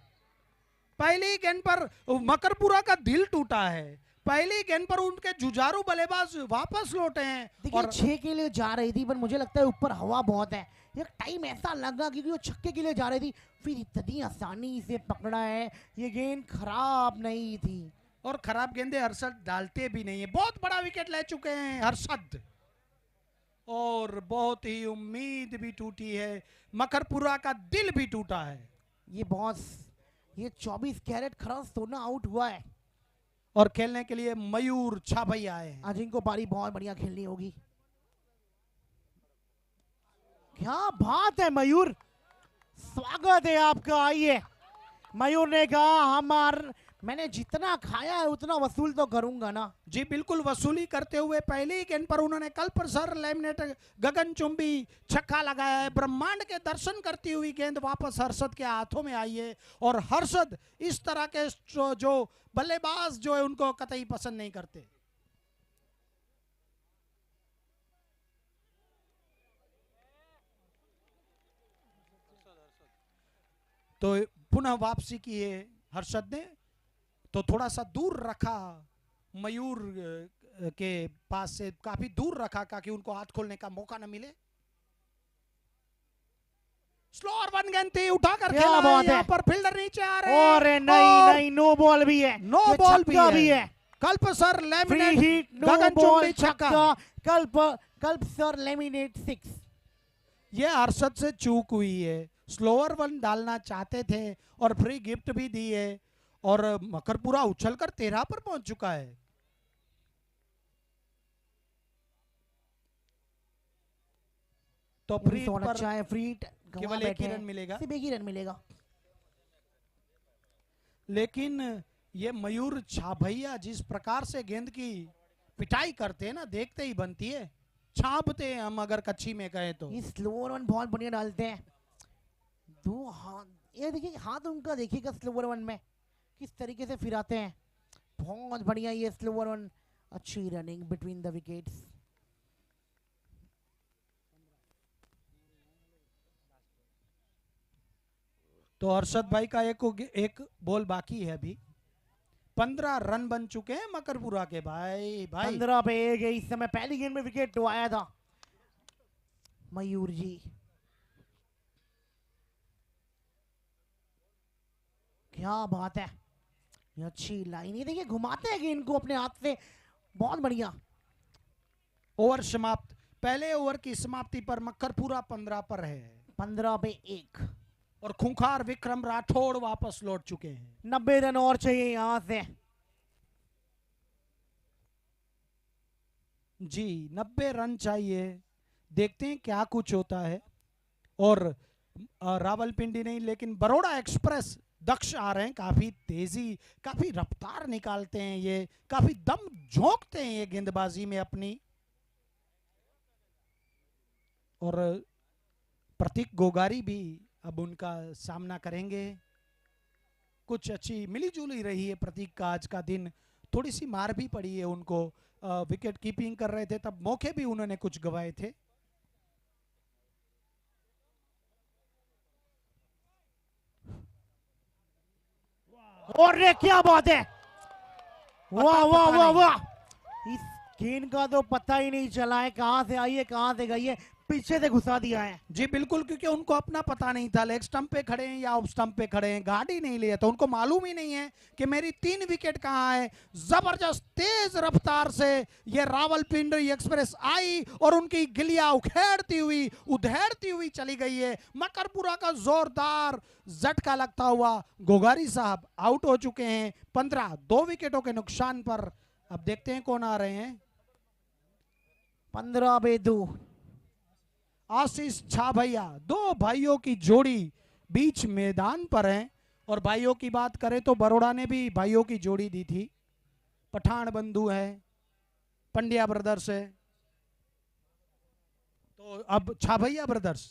पहली गेंद पर मकरपुरा का दिल टूटा है। पहली गेंद पर उनके जुझारू बल्लेबाज वापस लौटे हैं। देखिए 6 के लिए जा रही थी, पर मुझे लगता है ऊपर हवा बहुत है। एक टाइम ऐसा लगा क्योंकि वो छक्के के लिए जा रही थी, फिर इतनी आसानी से पकड़ा है। ये गेंद खराब नहीं थी और खराब गेंदे हर्षद डालते भी नहीं है। बहुत बड़ा विकेट ले चुके हैं हर्षद और बहुत ही उम्मीद भी टूटी है। मकरपुरा का दिल भी टूटा है। ये बॉस, ये 24 कैरेट खरा सोना आउट हुआ है और खेलने के लिए मयूर छाभई आए हैं। आज इनको पारी बहुत बढ़िया खेलनी होगी। क्या बात है मयूर, स्वागत है आपका। आइए। मयूर ने कहा मैंने जितना खाया है उतना वसूल तो करूंगा ना। जी बिल्कुल, वसूली करते हुए पहले ही गेंद पर उन्होंने कल्पसर लैमिनेट गगनचुंबी छक्का लगाया है। ब्रह्मांड के दर्शन करती हुई गेंद वापस हर्षद के हाथों में आई है और हर्षद इस तरह के जो बल्लेबाज जो है उनको कतई पसंद नहीं करते। तो पुनः वापसी की है हर्षद ने, तो थोड़ा सा दूर रखा मयूर के पास से, काफी दूर रखा ताकि उनको हाथ खोलने का मौका न मिले। स्लोअर वन गेंद थी, उठाकर खेला है, यहाँ पर फील्डर नीचे आ रहे हैं। और नहीं, नो बॉल भी है, नो बॉल भी है। कल्पसर लैमिनेट गगनचुंबी छक्का। कल्पसर लैमिनेट 6। ये हर्षद से चूक हुई है, स्लोअर वन डालना चाहते थे और फ्री गिफ्ट भी दी है और मकरपुरा उछलकर 13 पर पहुंच चुका है। तो फ्री पर अच्छा है, फ्री केवल एक ही रन मिलेगा, सिर्फ एक ही रन मिलेगा। लेकिन ये मयूर छाभैया जिस प्रकार से गेंद की पिटाई करते हैं ना, देखते ही बनती है, छापते हैं हम अगर कच्ची में कहे तो। ये स्लोअर वन बहुत बढ़िया डालते हैं, दो हाथ, ये देखिए हाथ उनका देखिएगा स्लोअर वन में किस तरीके से फिराते हैं, बहुत बढ़िया ये स्लोअर वन। अच्छी रनिंग बिटवीन द विकेट्स। तो हर्षद भाई का एक बॉल बाकी है अभी। 15 रन बन चुके हैं मकरपुरा के भाई। 15 पे 1 है इस समय। पहली गेंद में विकेट तो आया था मयूर जी। क्या बात है, ये अच्छी लाइन, ये देखिए घुमाते हैं गेंद को अपने हाथ से, बहुत बढ़िया। ओवर समाप्त, पहले ओवर की समाप्ति पर मकरपुरा 15 पर है। 15 पे 1 और खूंखार विक्रम राठौड़ वापस लौट चुके हैं। 90 रन और चाहिए यहां से। जी 90 रन चाहिए, देखते हैं क्या कुछ होता है। और रावलपिंडी नहीं लेकिन बड़ौदा एक्सप्रेस दक्ष आ रहे हैं, काफी तेजी काफी रफ्तार निकालते हैं, ये काफी दम झोंकते हैं ये गेंदबाजी में अपनी। और प्रतीक गोगारी भी अब उनका सामना करेंगे। कुछ अच्छी मिलीजुली रही है प्रतीक का आज का दिन, थोड़ी सी मार भी पड़ी है उनको, विकेट कीपिंग कर रहे थे तब मौके भी उन्होंने कुछ गंवाए थे। और रे क्या बात है, वाह वाह वाह वाह, इस गेंद का तो पता ही नहीं चला है कहां से आई है कहां से गई है, पीछे से घुसा दिया है। जी बिल्कुल, क्योंकि उनको अपना पता नहीं था लेग स्टंप पे खड़े हैं या ऑफ स्टंप पे खड़े हैं, गाड़ी नहीं लिया तो उनको मालूम ही नहीं है कि मेरी 3 विकेट कहां है। जबरदस्त तेज रफ्तार से ये रावलपिंडी एक्सप्रेस आई और उनकी गिलिया उधेड़ती हुई चली गई है। मकरपुरा का जोरदार झटका लगता हुआ गोगारी साहब आउट हो चुके हैं 15, 2 विकेटों के नुकसान पर। अब देखते हैं कौन आ रहे हैं। 15 पे 2 आशीष छाभैया, 2 भाइयों की जोड़ी बीच मैदान पर है। और भाइयों की बात करें तो बड़ौदा ने भी भाइयों की जोड़ी दी थी, पठान बंधु है, पंड्या ब्रदर्स है, तो अब छाभैया ब्रदर्स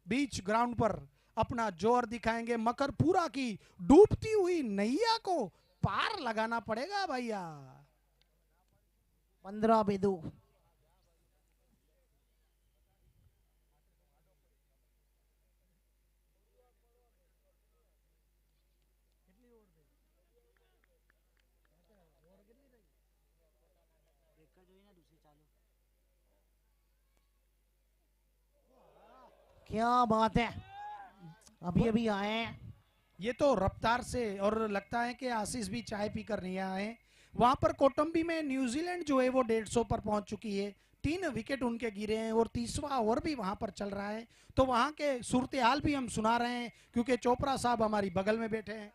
बीच ग्राउंड पर अपना जोर दिखाएंगे। मकरपुरा की डूबती हुई नैया को पार लगाना पड़ेगा भैया। 15 पे 2 क्या बात है, अभी अभी आए हैं। ये तो रफ्तार से, और लगता है कि आशीष भी चाय पीकर नहीं आए हैं। वहां पर कोटम्बी में न्यूजीलैंड जो है वो 150 पर पहुंच चुकी है, 3 विकेट उनके गिरे हैं और 30वां ओवर भी वहां पर चल रहा है। तो वहां के सूरत हाल भी हम सुना रहे हैं क्योंकि चोपड़ा साहब हमारी बगल में बैठे हैं।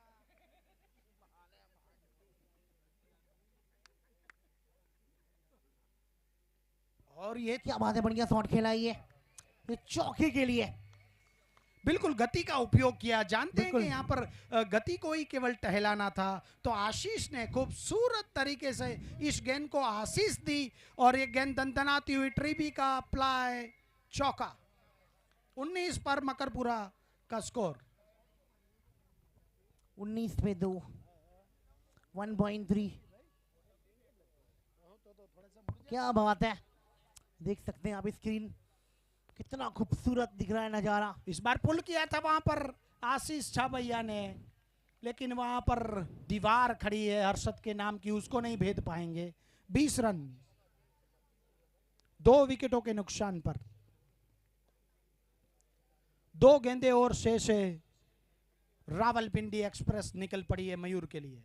और ये क्या बात है, बढ़िया शॉट खेला ये चौके के लिए। बिल्कुल गति का उपयोग किया। जानते हैं कि बिल्कुल। यहाँ पर गति को ही केवल टहलाना था, तो आशीष ने खूबसूरत तरीके से इस गेंद को आशीष दी और ये गेंद दंदनाती हुई ट्रिबी का अप्लाई चौका। 19 पर मकरपुरा का स्कोर। 19 पे 2, 1.3। क्या बात है, देख सकते हैं आप स्क्रीन, कितना खूबसूरत दिख रहा है नजारा। इस बार पुल किया था वहां पर आशीष छाबैया ने, लेकिन वहां पर दीवार खड़ी है हर्षद के नाम की, उसको नहीं भेद पाएंगे। 20 रन 2 विकेटों के नुकसान पर। 2 गेंदे और शेष है। रावलपिंडी एक्सप्रेस निकल पड़ी है मयूर के लिए।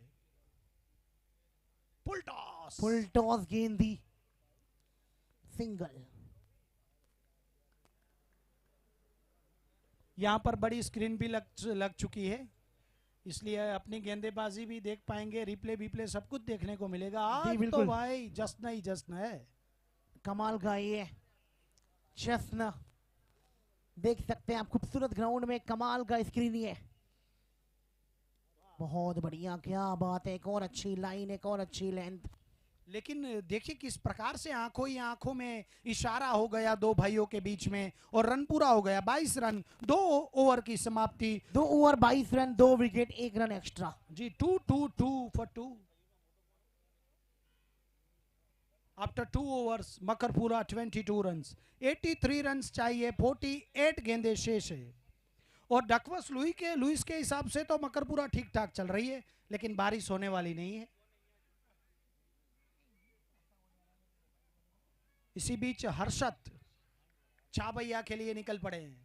फुल टॉस गेंद दी, सिंगल। यहां पर बड़ी स्क्रीन भी लग चुकी है, इसलिए अपनी गेंदेबाजी भी देख पाएंगे। रिप्ले सब कुछ देखने को मिलेगा। आज तो भाई जश्न ही जश्न है। कमाल का ये जश्न देख सकते हैं आप, खूबसूरत ग्राउंड में कमाल का स्क्रीन ही है। बहुत बढ़िया, क्या बात है। एक और अच्छी लाइन, एक और अच्छी लेंथ। लेकिन देखिए किस प्रकार से आंखों ही आंखों में इशारा हो गया 2 भाइयों के बीच में और रन पूरा हो गया। 22 रन 2 ओवर की समाप्ति। 2 over 22 run, 2 wicket, 1 run extra जी। 2 for 2 after 2 overs. Makarpura 22 runs, 83 runs चाहिए। 48 गेंदे शेष है और डकवर्थ लुइस के हिसाब से तो मकरपुरा ठीक ठाक चल रही है, लेकिन बारिश होने वाली नहीं है। इसी बीच हर्षद छाबैया के लिए निकल पड़े हैं।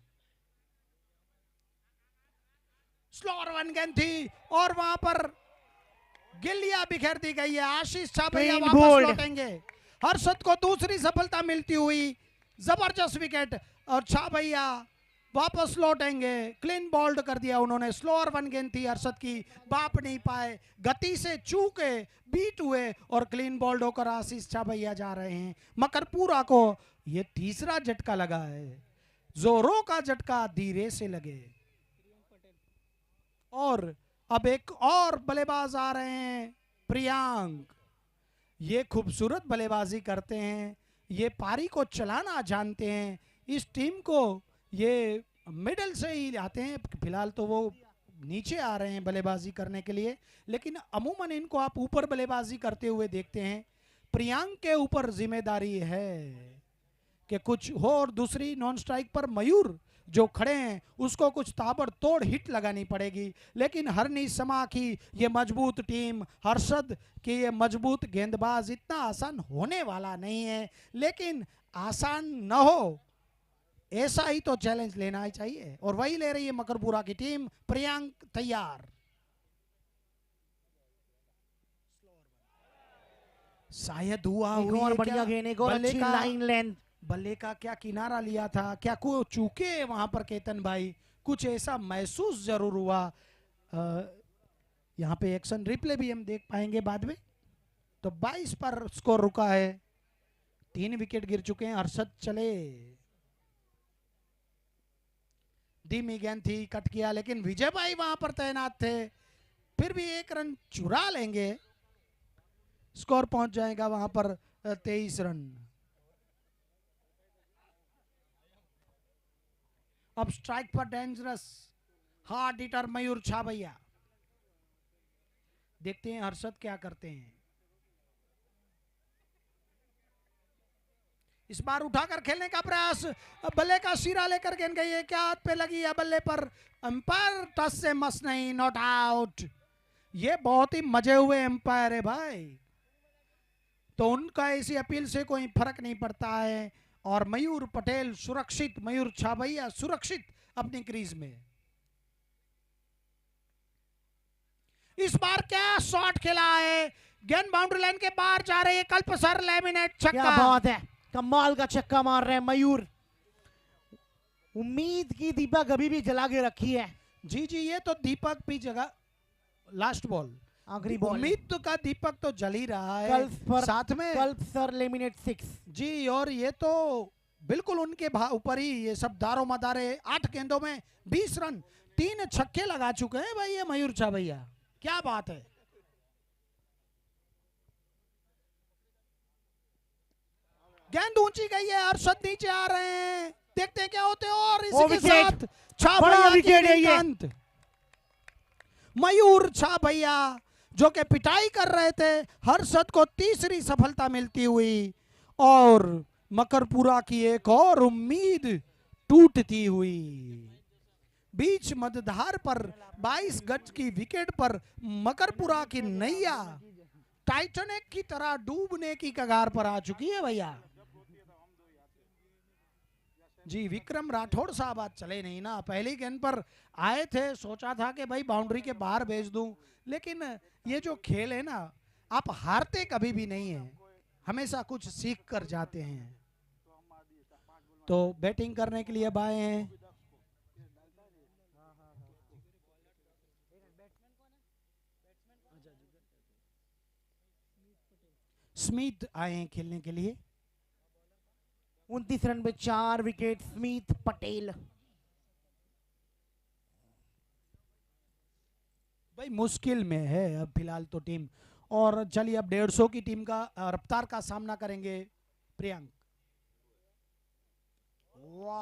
स्लोअर 1 गेंद थी और वहां पर गिल्लियां बिखेर दी गई है। आशीष छाबैया वापस लौटेंगे। हर्षद को दूसरी सफलता मिलती हुई, जबरदस्त विकेट और छाबैया वापस लौटेंगे। क्लीन बॉल्ड कर दिया उन्होंने। स्लोअर 1 गेंद थी हर्षद की, बाप नहीं पाए, गति से चूके बीट हुए और क्लीन बॉल्ड होकर आशीष छाबैया जा रहे हैं। मकरपुरा को ये तीसरा झटका लगा है। जोरों का झटका धीरे से लगे। और अब एक और बल्लेबाज आ रहे हैं, प्रियांक। ये खूबसूरत बल्लेबाजी करते हैं, ये पारी को चलाना जानते हैं। इस टीम को ये मिडल से ही आते हैं। फिलहाल तो वो नीचे आ रहे हैं बल्लेबाजी करने के लिए, लेकिन अमूमन इनको आप ऊपर बल्लेबाजी करते हुए देखते हैं। प्रियांक के ऊपर जिम्मेदारी है कि कुछ हो और दूसरी नॉन स्ट्राइक पर मयूर जो खड़े हैं उसको कुछ ताबड़तोड़ हिट लगानी पड़ेगी। लेकिन हरनी समा की ये मजबूत टीम, हर्षद की ये मजबूत गेंदबाज, इतना आसान होने वाला नहीं है। लेकिन आसान न हो ऐसा ही तो चैलेंज लेना ही चाहिए और वही ले रही है मकरपुरा की टीम। प्रियांक तैयार। शायद हुआ एक और बढ़िया गेंद, एक और अच्छी लाइन लेंथ। बल्ले का क्या किनारा लिया था, क्या को चूके वहां पर केतन भाई, कुछ ऐसा महसूस जरूर हुआ। यहाँ पे एक्शन रिप्ले भी हम देख पाएंगे बाद में। तो 22 पर स्कोर रुका है, 3 विकेट गिर चुके हैं। हर्षद चले, धीमी गेंद थी, कट किया, लेकिन विजय भाई वहां पर तैनात थे, फिर भी 1 रन चुरा लेंगे। स्कोर पहुंच जाएगा वहां पर 23 रन। अब स्ट्राइक पर डेंजरस हार्ड हिटर मयूर छाबैया। देखते हैं हर्षद क्या करते हैं। इस बार उठाकर खेलने का प्रयास, बल्ले का सिरा लेकर गेंद गई है, क्या हाथ पे लगी है बल्ले पर। अंपायर टच से मस नहीं, नॉट आउट। ये बहुत ही मजे हुए अंपायर है भाई, तो उनका ऐसी अपील से कोई फर्क नहीं पड़ता है। और मयूर पटेल सुरक्षित, मयूर छाबैया सुरक्षित अपनी क्रीज में। इस बार क्या शॉट खेला है, गेंद बाउंड्री लाइन के बाहर जा रही है। कल्पसर लेमिनेट छक्का। क्या बात है, कमाल का छक्का मार रहे हैं मयूर। उम्मीद की दीपक अभी भी जला के रखी है। जी जी, ये तो दीपक भी जगह, लास्ट बॉल, आखिरी बॉल। उम्मीद का दीपक तो जल ही रहा है, कल्प साथ में कल्पसर लेमिनेट 6 जी। और ये तो बिल्कुल उनके ऊपर ही ये सब दारो मदारे। 8 गेंदों में 20 रन, 3 छक्के लगा चुके हैं भाई ये मयूर छा भैया, क्या बात है। गेंद ऊंची गई है, अरशद नीचे आ रहे हैं, देखते हैं क्या होते हैं। और इसी के साथ छा भैया विकेट है ये। अंत। मयूर छा भैया जो कि पिटाई कर रहे थे, हर्षद को तीसरी सफलता मिलती हुई और मकरपुरा की एक और उम्मीद टूटती हुई। बीच मध्यधार पर 22 गज की विकेट पर मकरपुरा की नैया टाइटैनिक की तरह डूबने की कगार पर आ चुकी है भैया जी। विक्रम राठौड़ साहब आज चले नहीं ना, पहली गेंद पर आए थे, सोचा था कि भाई बाउंड्री के बाहर भेज दूं, लेकिन ये जो खेल है ना, आप हारते कभी भी नहीं है, हमेशा कुछ सीख कर जाते हैं। तो बैटिंग करने के लिए अब आए हैं स्मिथ, आए हैं खेलने के लिए। 29 रन पे 4 विकेट स्मिथ पटेल। भाई मुश्किल में है अब फिलहाल तो टीम, और चलिए अब 150 की टीम का रफ्तार का सामना करेंगे प्रियंक।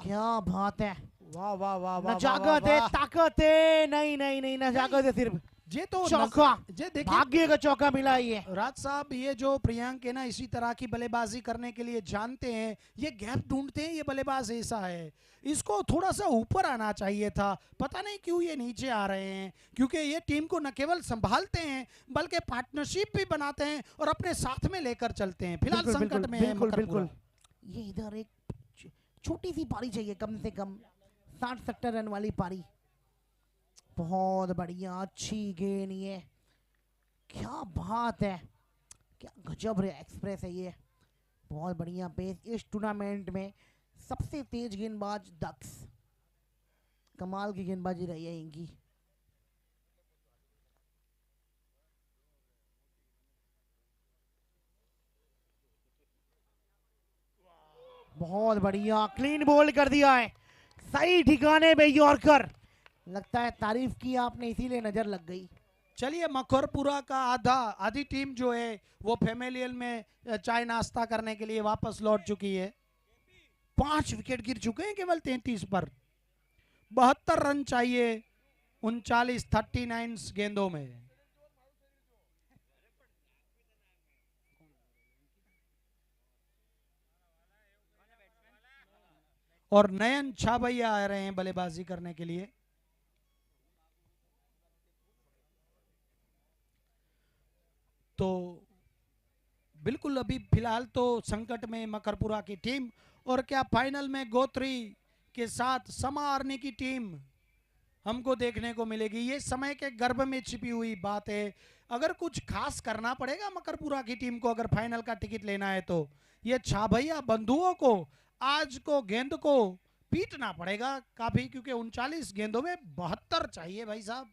क्या बात है, वाह वाह वाह वाह, नजाकत है, ताकत है, नहीं नहीं नहीं, नजाकत है सिर्फ। ये तो चौका, ये देखिए भाग्य का चौका मिला ये। राज साहब, ये जो प्रियंक है ना, इसी तरह की बल्लेबाजी करने के लिए जानते हैं, ये गैप ढूंढते हैं, ये बल्लेबाज ऐसा है, इसको थोड़ा सा ऊपर आना चाहिए था, पता नहीं क्यों ये नीचे आ रहे हैं, क्योंकि ये टीम को न केवल संभालते हैं बल्कि पार्टनरशिप भी बनाते हैं और अपने साथ में लेकर चलते हैं। फिलहाल संकट में है बिल्कुल। ये इधर एक छोटी सी पारी चाहिए, कम से कम 60-70 रन वाली पारी। बहुत बढ़िया, अच्छी गेंद ये, क्या बात है, क्या गजब रे एक्सप्रेस है ये, बहुत बढ़िया पेस। इस टूर्नामेंट में सबसे तेज गेंदबाज दक्ष, कमाल की गेंदबाजी रही है इनकी। बहुत बढ़िया, क्लीन बोल कर दिया है, सही ठिकाने पे यॉर्कर। लगता है तारीफ की आपने, इसीलिए नजर लग गई। चलिए मकरपुरा का आधी टीम जो है वो फैमिलियल में चाय नाश्ता करने के लिए वापस लौट चुकी है। 5 विकेट गिर चुके हैं केवल 33 पर, 72 रन चाहिए 39 गेंदों में। और नयन छाबैया आ रहे हैं बल्लेबाजी करने के लिए। तो बिल्कुल अभी फिलहाल तो संकट में मकरपुरा की टीम, और क्या फाइनल में गोत्री के साथ समारने की टीम हमको देखने को मिलेगी। ये समय के गर्भ में छिपी हुई बात है। अगर कुछ खास करना पड़ेगा मकरपुरा की टीम को, अगर फाइनल का टिकट लेना है तो ये छाभैया बंधुओं को आज को गेंद को पीटना पड़ेगा काफी, क्योंकि 39 गेंदों में 72 चाहिए भाई साहब।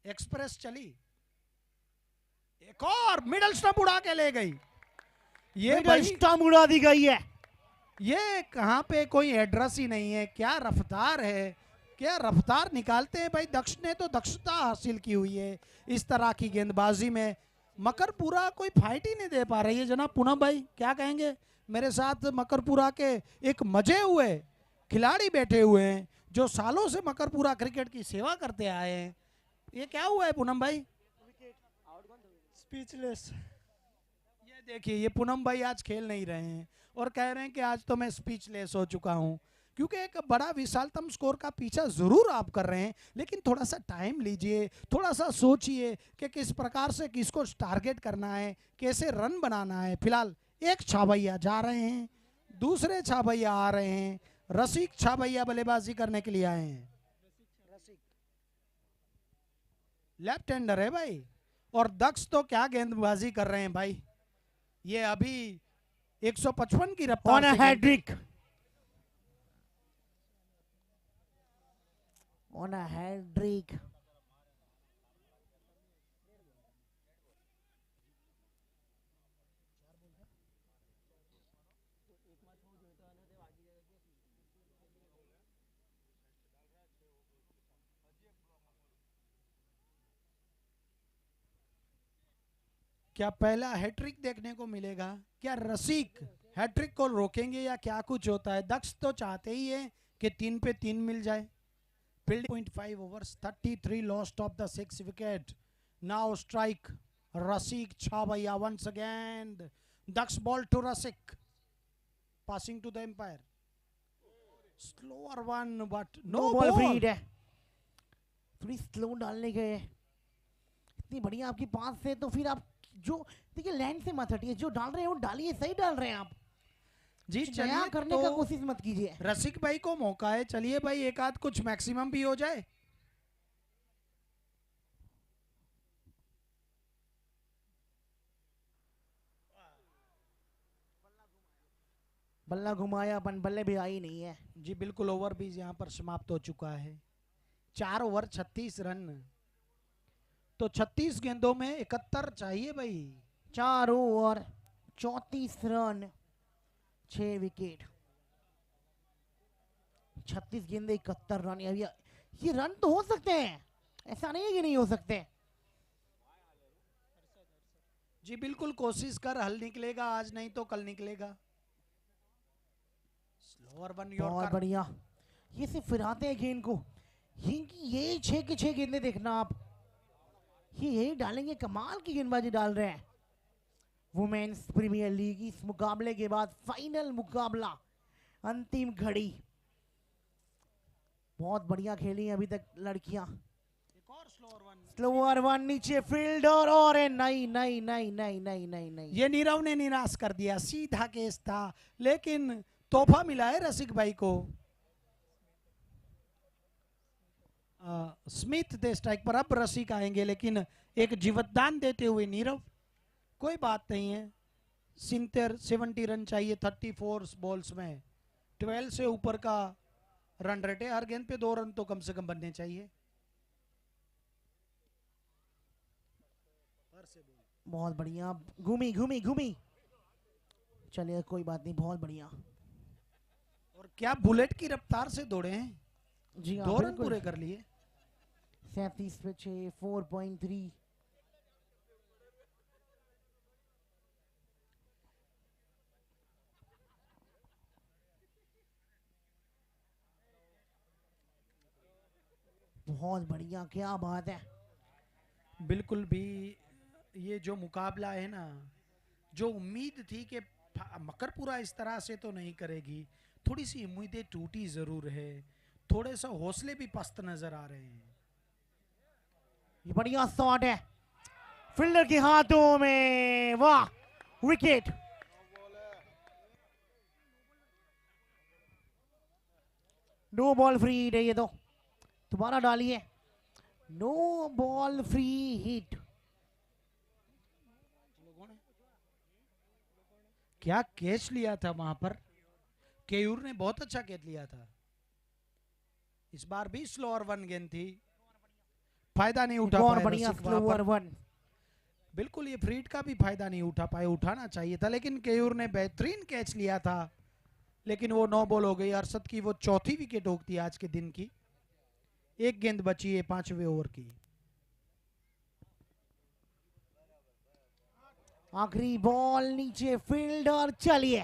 एक्सप्रेस चली, एक और मिडल स्टंप उड़ा के ले गई। ये मिडल स्टंप उड़ा दी गई है। ये कहां पे कोई एड्रेस ही नहीं है, क्या रफ्तार है, क्या रफ्तार निकालते हैं भाई। दक्ष ने तो दक्षता हासिल की हुई है इस तरह की गेंदबाजी में। मकरपुरा कोई फाइट ही नहीं दे पा रही है। जनाब पूनम भाई क्या कहेंगे? मेरे साथ मकरपुरा के एक मजे हुए खिलाड़ी बैठे हुए हैं जो सालों से मकरपुरा क्रिकेट की सेवा करते आए हैं। ये क्या हुआ है पूनम भाई? स्पीचलेस। ये देखिए, ये पूनम भाई आज खेल नहीं रहे हैं और कह रहे हैं कि आज तो मैं स्पीचलेस हो चुका हूं, क्योंकि एक बड़ा विशालतम स्कोर का पीछा जरूर आप कर रहे हैं, लेकिन थोड़ा सा टाइम लीजिए, थोड़ा सा सोचिए कि किस प्रकार से किसको टारगेट करना है, कैसे रन बनाना है। फिलहाल एक छाभैया जा रहे हैं, दूसरे छाभैया आ रहे हैं, रसिक छाभैया बल्लेबाजी करने के लिए आए हैं। लेफ्ट हैंडर है भाई, और दक्ष तो क्या गेंदबाजी कर रहे हैं भाई। ये अभी 155 की रफ्तार से हैट्रिक ऑन अ हैट्रिक। क्या पहला हैट्रिक देखने को मिलेगा? क्या रसिक हैट्रिक को रोकेंगे या क्या कुछ होता है? दक्ष तो चाहते ही है कि 3 पे 3 मिल जाए। Field 0.5 overs 33 lost of the 6 wicket. Now strike Rasik छा भैया once again. Daksh ball to Rasik passing to the umpire. Slower one but no ball ball. फ्रीड है, थोड़ी स्लो डालने गए, इतनी बढ़िया आपकी पास से, तो फिर आप जो देखिए लैंड से मत हटिए, जो डाल रहे हैं वो डालिए, सही डाल रहे हैं आप जी कुछ नया चलिए करने का कोशिश मत कीजिए। रसिक भाई को मौका है, चलिए भाई एक आध कुछ मैक्सिमम भी हो जाए। बल्ला घुमाया अपन, बल्ले भी आई नहीं है। जी बिल्कुल, ओवर भी यहाँ पर समाप्त हो चुका है। 4 ओवर 36 रन, तो 36 गेंदों में 71 चाहिए भाई। 4 ओवर 34 रन 6 विकेट, 36 गेंदे 71 रन। ये रन तो हो सकते हैं, ऐसा नहीं है कि नहीं हो सकते। जी बिल्कुल, कोशिश कर, हल निकलेगा आज, नहीं तो कल निकलेगा। स्लोअर वन बहुत यॉर्कर। बढ़िया, ये सिर्फ फिराते हैं गेंद को, ये 6 के 6 गेंदे देखना आप, ये यही डालेंगे, कमाल की गेंदबाजी डाल रहे हैं। वुमेन्स प्रीमियर लीग इस मुकाबले के बाद फाइनल मुकाबला, अंतिम घड़ी, बहुत बढ़िया खेली अभी तक लड़कियां। एक और स्लोअर वन नीचे फील्डर, और नहीं नहीं नहीं नहीं नहीं नहीं नहीं, ये नीरव ने निराश कर दिया, सीधा केस था, लेकिन तोहफा मिला है रसिक भाई को। स्मिथ दे स्ट्राइक पर, अब रसिक आएंगे, लेकिन एक जीवतदान देते हुए नीरव। कोई बात नहीं है, 70 रन चाहिए 34 बॉल्स में, 12 से ऊपर का रन रेट है, हर गेंद पे 2 रन तो कम से कम बनने चाहिए। बहुत बढ़िया, घूमी घूमी घूमी, चलिए कोई बात नहीं, बहुत बढ़िया। और क्या बुलेट की रफ्तार से दौड़े हैं, जी हाँ, 2 रन बिल्कुल। पूरे कर लिए। 37 पे 6, 4.3। बहुत बढ़िया, क्या बात है। बिल्कुल भी, ये जो मुकाबला है ना, जो उम्मीद थी कि मकरपुरा इस तरह से तो नहीं करेगी, थोड़ी सी उम्मीदें टूटी जरूर है, थोड़े से हौसले भी पस्त नजर आ रहे हैं। ये बढ़िया शॉट है, फील्डर के हाथों में, वाह, wicket. No ball free hit है ये तो, दोबारा डालिए, नो बॉल फ्री हिट। क्या कैच लिया था वहां पर, केयूर ने बहुत अच्छा कैच लिया था। इस बार भी स्लोअर वन गेंद थी, फायदा नहीं उठा और पाए बढ़िया रसिक वहां स्लोअर पर। वन। बिल्कुल, ये फ्रीड का भी फायदा नहीं उठा पाए, उठाना चाहिए था, लेकिन केयूर ने बेहतरीन कैच लिया था, लेकिन वो 9 बॉल हो गई। अरशद की वो चौथी विकेट होती है आज के दिन की, एक गेंद बची है 5वें ओवर की। आखिरी बॉल नीचे फील्डर, चलिए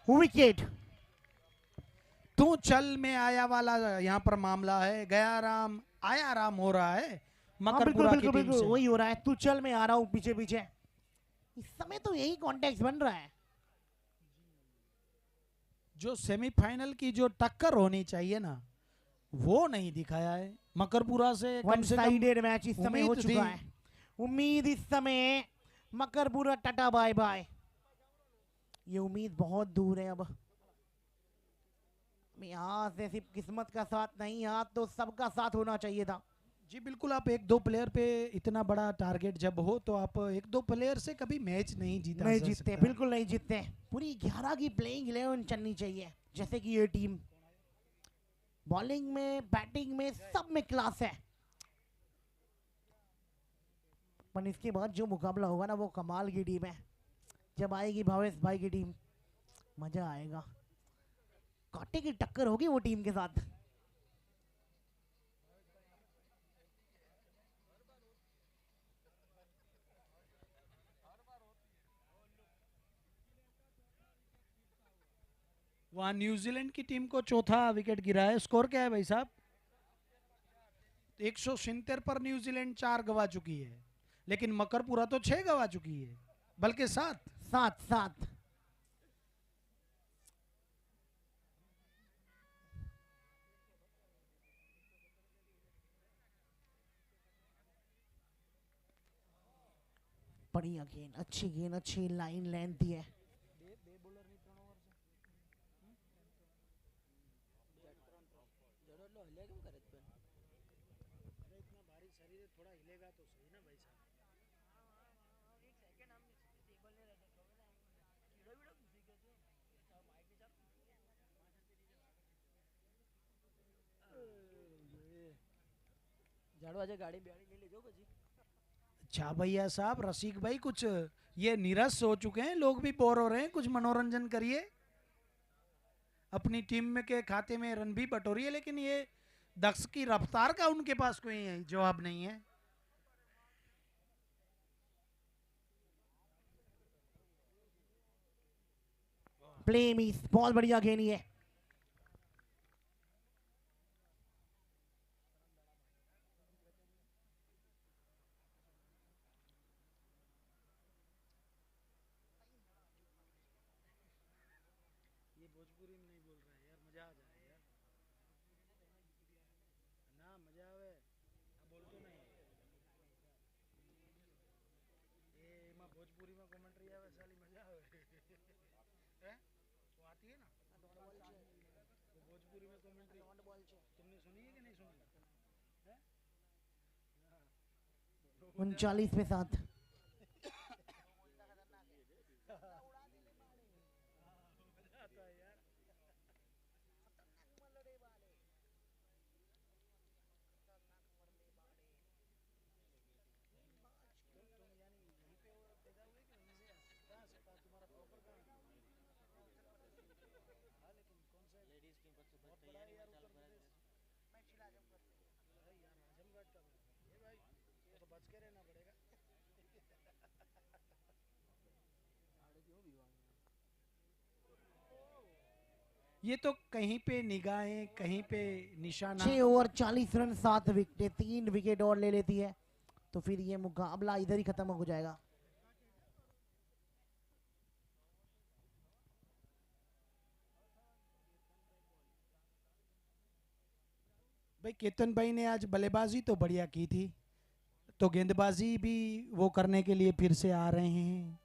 विकेट। तू चल में आया वाला यहाँ पर मामला है, गया राम आया राम हो रहा है हाँ, बिल्कुल मकरपुरा की बिल्कुल टीम बिल्कुल से। वही हो रहा है, तू चल मैं आ रहा हूँ पीछे पीछे, इस समय तो यही कॉन्टेक्स्ट बन रहा है। जो सेमीफाइनल की जो टक्कर होनी चाहिए ना, वो नहीं दिखाया है मकरपुरा से। वन कम से कम साइडेड मैच इस समय हो उम्मीद चुका थी। है, उम्मीद इस समय मकरपुरा टाटा बाय बाय, ये उम्मीद बहुत दूर है। अब यहाँ से सिर्फ किस्मत का साथ नहीं, यहाँ तो सबका साथ होना चाहिए था। जी बिल्कुल, आप 1-2 प्लेयर पे इतना बड़ा टारगेट जब हो, तो आप 1-2 प्लेयर से कभी मैच नहीं जीता नहीं जा जीतते, सकता। बिल्कुल नहीं जीतते, पूरी 11 की प्लेइंग 11 चलनी चाहिए, जैसे कि ये टीम बॉलिंग में बैटिंग में सब में क्लास है। पर इसके बाद जो मुकाबला होगा ना, वो कमाल की टीम है, जब आएगी भावेश भाई की टीम, मजा आएगा, कांटे की टक्कर होगी वो टीम के साथ। वहां न्यूजीलैंड की टीम को चौथा विकेट गिरा है। स्कोर क्या है भाई साहब? 170 पर न्यूजीलैंड 4 गवा चुकी है, लेकिन मकरपुरा तो 6 गवा चुकी है, बल्कि 7। 7-7। बढ़िया गेंद, अच्छी गेंद, अच्छी लाइन लेंथ दी है। अच्छा भैया साहब, रसिक भाई, कुछ ये निराश हो चुके हैं, लोग भी बोर हो रहे हैं, कुछ मनोरंजन करिए। अपनी टीम में के खाते में रन भी बटोरिए, लेकिन ये दक्ष की रफ्तार का उनके पास कोई जवाब नहीं है। प्ले मिस, बहुत बढ़िया गेंद है। ये भोजपुरी में नहीं बोल रहे यार, मजा आ जाए यार ना, मजा आवे बोल तो नहीं। ये मां भोजपुरी में कमेंट्री आवे साली, मजा आवे हैं? वो आती है ना वो भोजपुरी में कमेंट्री, तुमने सुनी है कि नहीं सुनी है? 39/7। ये तो कहीं पे निगाहें, कहीं पे निशाना। 6 ओवर 40 रन 7 विकेट, 3 विकेट और ले लेती है तो फिर ये मुकाबला इधर ही खत्म हो जाएगा। भाई केतन भाई ने आज बल्लेबाजी तो बढ़िया की थी, तो गेंदबाजी भी वो करने के लिए फिर से आ रहे हैं,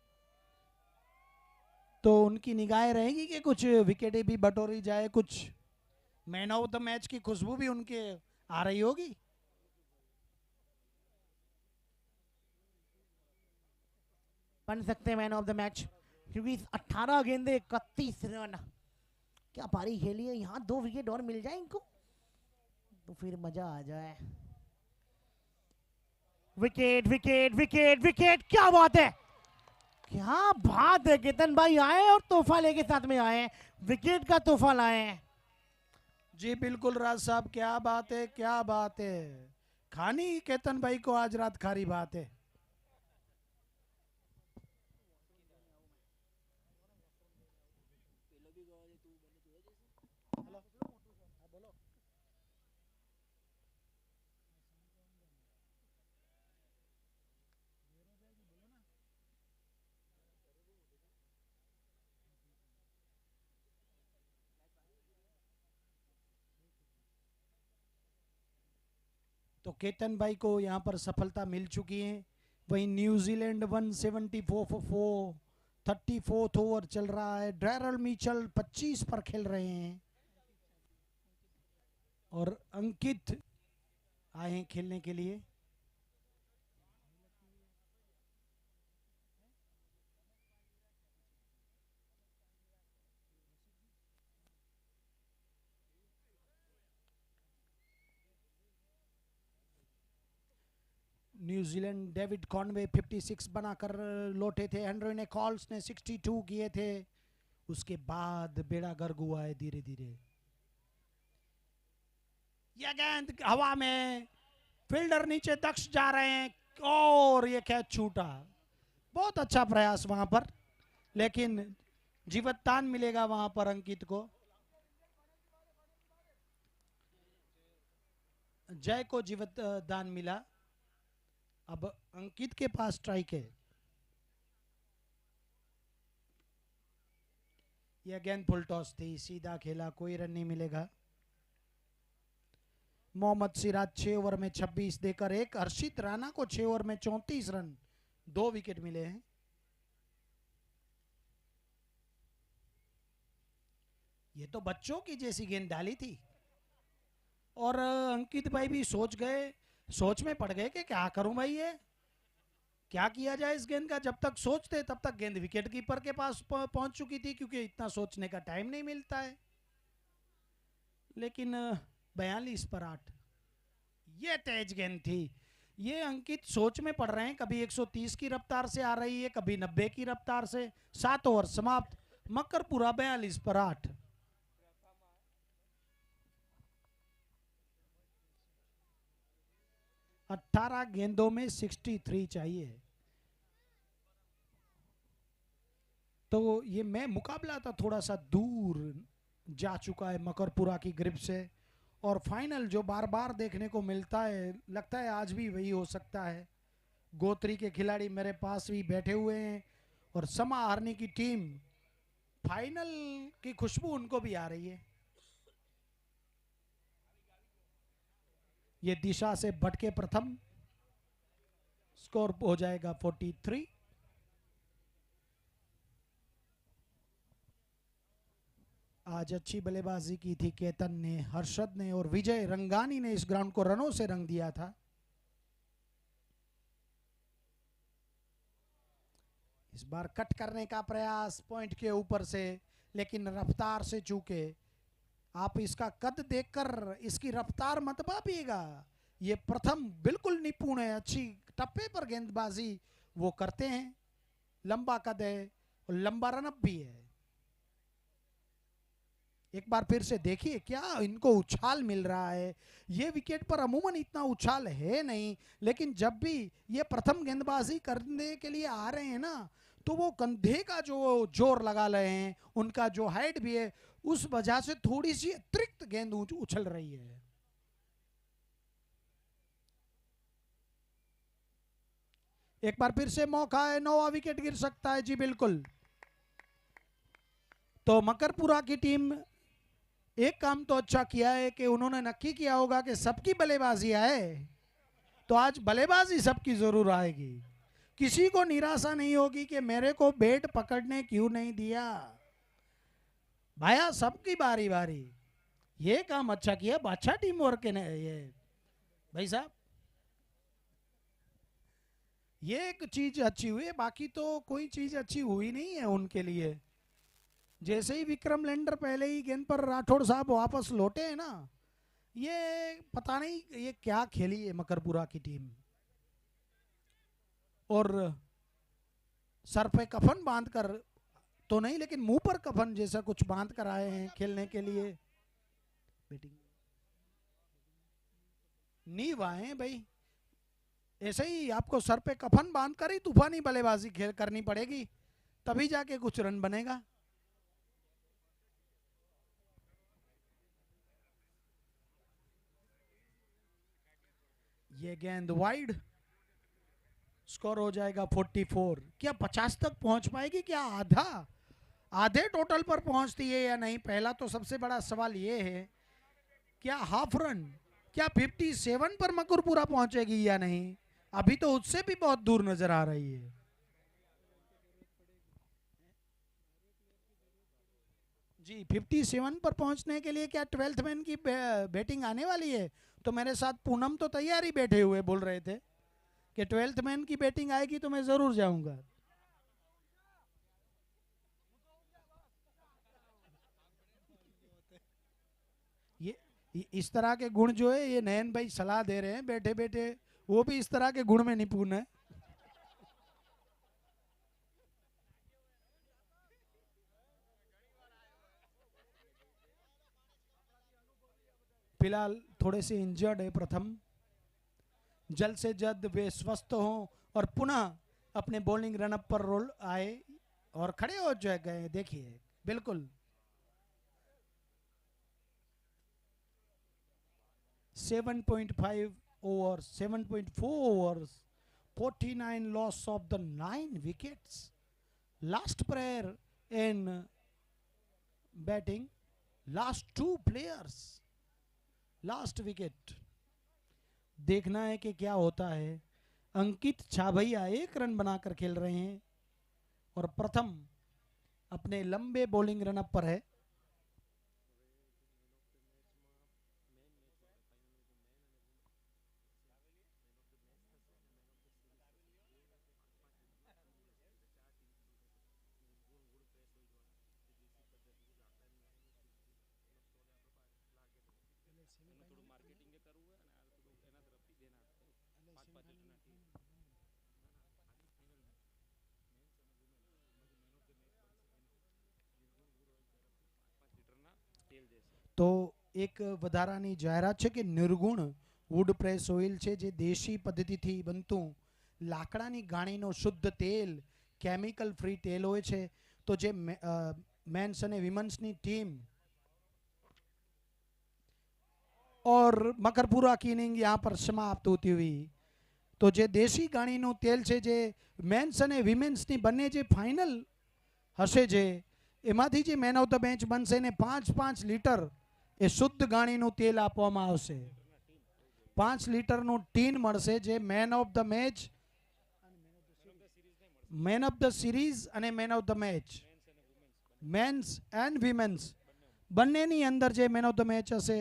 तो उनकी निगाहें रहेगी कि कुछ विकेटें भी बटोरी जाए, कुछ मैन ऑफ द मैच की खुशबू भी उनके आ रही होगी। बन सकते हैं मैन ऑफ द मैच, क्योंकि 18 गेंदे 31 रन, क्या पारी खेली है। यहाँ 2 विकेट और मिल जाए इनको तो फिर मजा आ जाए। विकेट विकेट विकेट विकेट, क्या बात है, क्या बात है। केतन भाई आए और तोहफा लेके साथ में आए, विकेट का तोहफा लाए हैं। जी बिल्कुल राज साहब, क्या बात है, क्या बात है। खानी केतन भाई को आज रात खारी बात है। तो केतन भाई को यहाँ पर सफलता मिल चुकी है। वहीं न्यूजीलैंड 174 for 4, 34th ओवर चल रहा है। डैरल मिचेल 25 पर खेल रहे हैं और अंकित आए हैं खेलने के लिए। न्यूजीलैंड डेविड कॉनवे 56 बनाकर लौटे थे। हेनरी निकोल्स ने 62 किए थे। उसके बाद बेड़ा गर्क हुआ है धीरे धीरे। यह गेंद हवा में, फील्डर नीचे, दक्ष जा रहे हैं और ये कैच छूटा। बहुत अच्छा प्रयास वहां पर, लेकिन जीवतदान मिलेगा वहां पर अंकित को। जय को जीवित दान मिला। अब अंकित के पास स्ट्राइक है। यह गेंद फुल टॉस थी, सीधा खेला, कोई रन नहीं मिलेगा। मोहम्मद सिराज 6 ओवर में 26 देकर एक, हर्षित राणा को 6 ओवर में 34 रन, 2 विकेट मिले हैं। ये तो बच्चों की जैसी गेंद डाली थी और अंकित भाई भी सोच गए, सोच में पड़ गए कि क्या करूं भाई, ये क्या किया जाए इस गेंद का। जब तक सोचते तब तक गेंद विकेट कीपर के पास पहुंच चुकी थी, क्योंकि इतना सोचने का टाइम नहीं मिलता है। लेकिन 42 पर 8, ये तेज गेंद थी। ये अंकित सोच में पड़ रहे हैं, कभी 130 की रफ्तार से आ रही है, कभी 90 की रफ्तार से। 7 ओवर समाप्त, मकरपुरा 42 पर 8। अठारह गेंदों में 63 चाहिए। तो ये मैं मुकाबला था थोड़ा सा दूर जा चुका है मकरपुरा की ग्रिप से, और फाइनल जो बार बार देखने को मिलता है, लगता है आज भी वही हो सकता है। गोत्री के खिलाड़ी मेरे पास भी बैठे हुए हैं और समा हारने की टीम, फाइनल की खुशबू उनको भी आ रही है। ये दिशा से भटके प्रथम, स्कोर हो जाएगा 43। आज अच्छी बल्लेबाजी की थी केतन ने, हर्षद ने और विजय रंगानी ने इस ग्राउंड को रनों से रंग दिया था। इस बार कट करने का प्रयास पॉइंट के ऊपर से, लेकिन रफ्तार से चूके। आप इसका कद देखकर इसकी रफ्तार मत भापिएगा। ये प्रथम बिल्कुल निपुण है, अच्छी टप्पे पर गेंदबाजी वो करते हैं। लंबा कद है और लंबा रनअप भी है। एक बार फिर से देखिए क्या इनको उछाल मिल रहा है। ये विकेट पर अमूमन इतना उछाल है नहीं, लेकिन जब भी ये प्रथम गेंदबाजी करने के लिए आ रहे हैं ना, तो वो कंधे का जो जोर लगा रहे हैं, उनका जो हाइट भी है, उस वजह से थोड़ी सी अतिरिक्त गेंद उछल रही है। एक बार फिर से मौका है, 9वां विकेट गिर सकता है। जी बिल्कुल। तो मकरपुरा की टीम एक काम तो अच्छा किया है कि उन्होंने नक्की किया होगा कि सबकी बल्लेबाजी आए, तो आज बल्लेबाजी सबकी जरूर आएगी। किसी को निराशा नहीं होगी कि मेरे को बैट पकड़ने क्यों नहीं दिया। भाया सबकी बारी बारी, ये काम अच्छा किया, अच्छा टीम वर्क है ये भाई साहब। ये एक चीज अच्छी हुई है, बाकी तो कोई चीज अच्छी हुई नहीं है उनके लिए। जैसे ही विक्रम लैंडर पहले ही गेंद पर राठौड़ साहब वापस लौटे हैं ना, ये पता नहीं ये क्या खेली है मकरपुरा की टीम। और सर पे कफन बांधकर तो नहीं, लेकिन मुंह पर कफन जैसा कुछ बांध कर आए हैं खेलने के लिए। बैटिंग नींव आए भाई, ऐसे ही आपको सर पे कफन बांधकर ही तूफानी बल्लेबाजी खेल करनी पड़ेगी, तभी जाके कुछ रन बनेगा। ये गेंद वाइड, स्कोर हो जाएगा 44। क्या 50 तक पहुंच पाएगी, क्या आधे टोटल पर पहुंचती है या नहीं, पहला तो सबसे बड़ा सवाल ये है। क्या हाफ रन, क्या 57 पर मकरपुरा पहुंचेगी या नहीं, अभी तो उससे भी बहुत दूर नजर आ रही है। जी 57 पर पहुंचने के लिए क्या 12th मैन की बैटिंग आने वाली है। तो मेरे साथ पूनम तो तैयार ही बैठे हुए बोल रहे थे कि 12th मैन की बैटिंग आएगी तो मैं जरूर जाऊंगा। ये इस तरह के गुण जो है, ये नयन भाई सलाह दे रहे हैं बैठे बैठे, वो भी इस तरह के गुण में निपुण है। फिलहाल थोड़े से इंजर्ड है प्रथम, जल्द से जल्द वे स्वस्थ हों और पुनः अपने बॉलिंग रनअप पर रोल आए और खड़े हो जो गए। देखिए बिल्कुल 7.5 overs, 7.4 overs, 49 loss of the 9 wickets. Last player in batting, last 2 players, last wicket. देखना है कि क्या होता है। अंकित छाभैया 1 रन बनाकर खेल रहे हैं और प्रथम अपने लंबे बॉलिंग रनअप पर है। તો એક વધારાની જાહેરાત છે કે નિર્ગુણ વુડ પ્રેસ ઓઇલ છે જે દેશી પદ્ધતિથી બનતું લાકડાની ગાણીનો શુદ્ધ તેલ, કેમિકલ ફ્રી તેલ હોય છે। તો જે મેન્સ અને વિમન્સની ટીમ और मकरपुरा की इनिंग यहाँ पर समाप्त होती हुई। तो जे देशी गाणीનું તેલ છે જે મેન્સ અને વિમેન્સની બંને જે ફાઇનલ હશે જે એમાંથી જે મેન ઓફ ધ મેચ બનશે ને 5-5 લીટર એ શુદ્ધ ગાણીનું તેલ આપવામાં આવશે। 5 લીટરનું ટીન મળશે જે man of the match, man of the series અને man of the match, men's and women's બંનેની અંદર જે મેન ઓફ ધ મેચ હશે